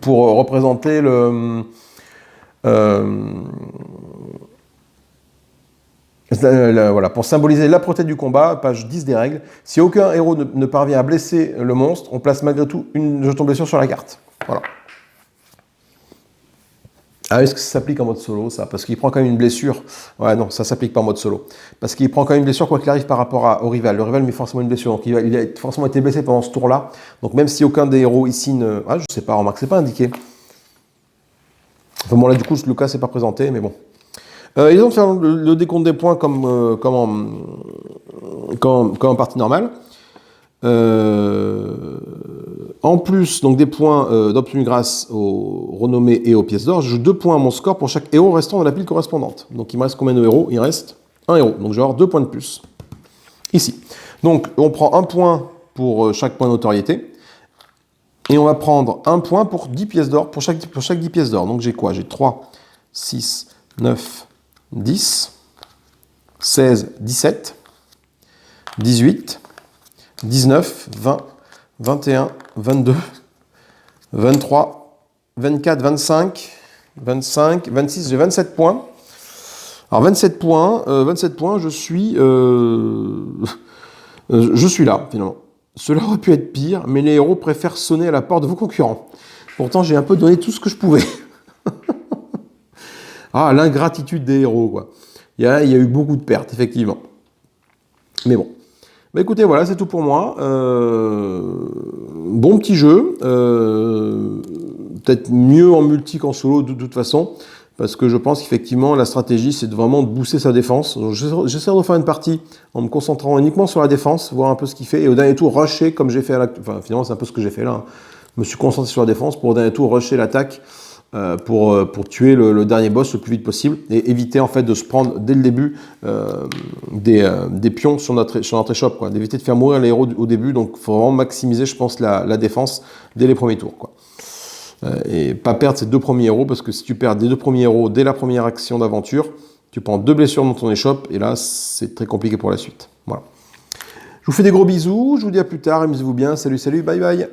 Pour représenter voilà, pour symboliser l'âpreté du combat, page 10 des règles. Si aucun héros ne parvient à blesser le monstre, on place malgré tout une jeton blessure sur la carte. Voilà. Ah, est-ce que ça s'applique en mode solo, ça? Parce qu'il prend quand même une blessure. Ouais, non, ça s'applique pas en mode solo. Parce qu'il prend quand même une blessure, quoi qu'il arrive, par rapport au rival. Le rival met forcément une blessure. Donc, il a forcément été blessé pendant ce tour-là. Donc, même si aucun des héros ici ne... Ah, je sais pas, remarque, c'est pas indiqué. Enfin, bon, là, du coup, le cas, c'est pas présenté, mais bon. Ils ont fait le décompte des points comme en partie normale. En plus donc des points d'obtenus grâce aux renommées et aux pièces d'or, je joue 2 points à mon score pour chaque héros restant dans la pile correspondante. Donc il me reste combien de héros? Il reste 1 héros. Donc je vais avoir 2 points de plus. Ici. Donc on prend 1 point pour chaque point de notoriété. Et on va prendre 1 point pour 10 pièces d'or, pour chaque 10 pièces d'or. Donc j'ai quoi? J'ai 3, 6, 9, 10, 16, 17, 18, 19, 20, 21, 22, 23, 24, 25, 25, 26, j'ai 27 points. Alors 27 points, je suis là finalement. Cela aurait pu être pire, mais les héros préfèrent sonner à la porte de vos concurrents. Pourtant, j'ai un peu donné tout ce que je pouvais. Ah, l'ingratitude des héros, quoi. Il y a eu beaucoup de pertes, effectivement. Mais bon. Bah écoutez, voilà, c'est tout pour moi. Bon petit jeu. Peut-être mieux en multi qu'en solo, de toute façon. Parce que je pense qu'effectivement, la stratégie, c'est vraiment de booster sa défense. J'essaie de faire une partie en me concentrant uniquement sur la défense, voir un peu ce qu'il fait. Et au dernier tour, rusher, comme j'ai fait Enfin, finalement, c'est un peu ce que j'ai fait là. Je me suis concentré sur la défense pour au dernier tour rusher l'attaque pour tuer le dernier boss le plus vite possible et éviter en fait de se prendre dès le début des pions sur notre échoppe, quoi. D'éviter de faire mourir les héros au début. Donc, il faut vraiment maximiser, je pense, la défense dès les premiers tours, quoi. Et pas perdre ces 2 premiers héros, parce que si tu perds des 2 premiers héros dès la première action d'aventure, tu prends 2 blessures dans ton échoppe, et là, c'est très compliqué pour la suite. Voilà. Je vous fais des gros bisous, je vous dis à plus tard, amusez-vous bien, salut, salut, bye bye.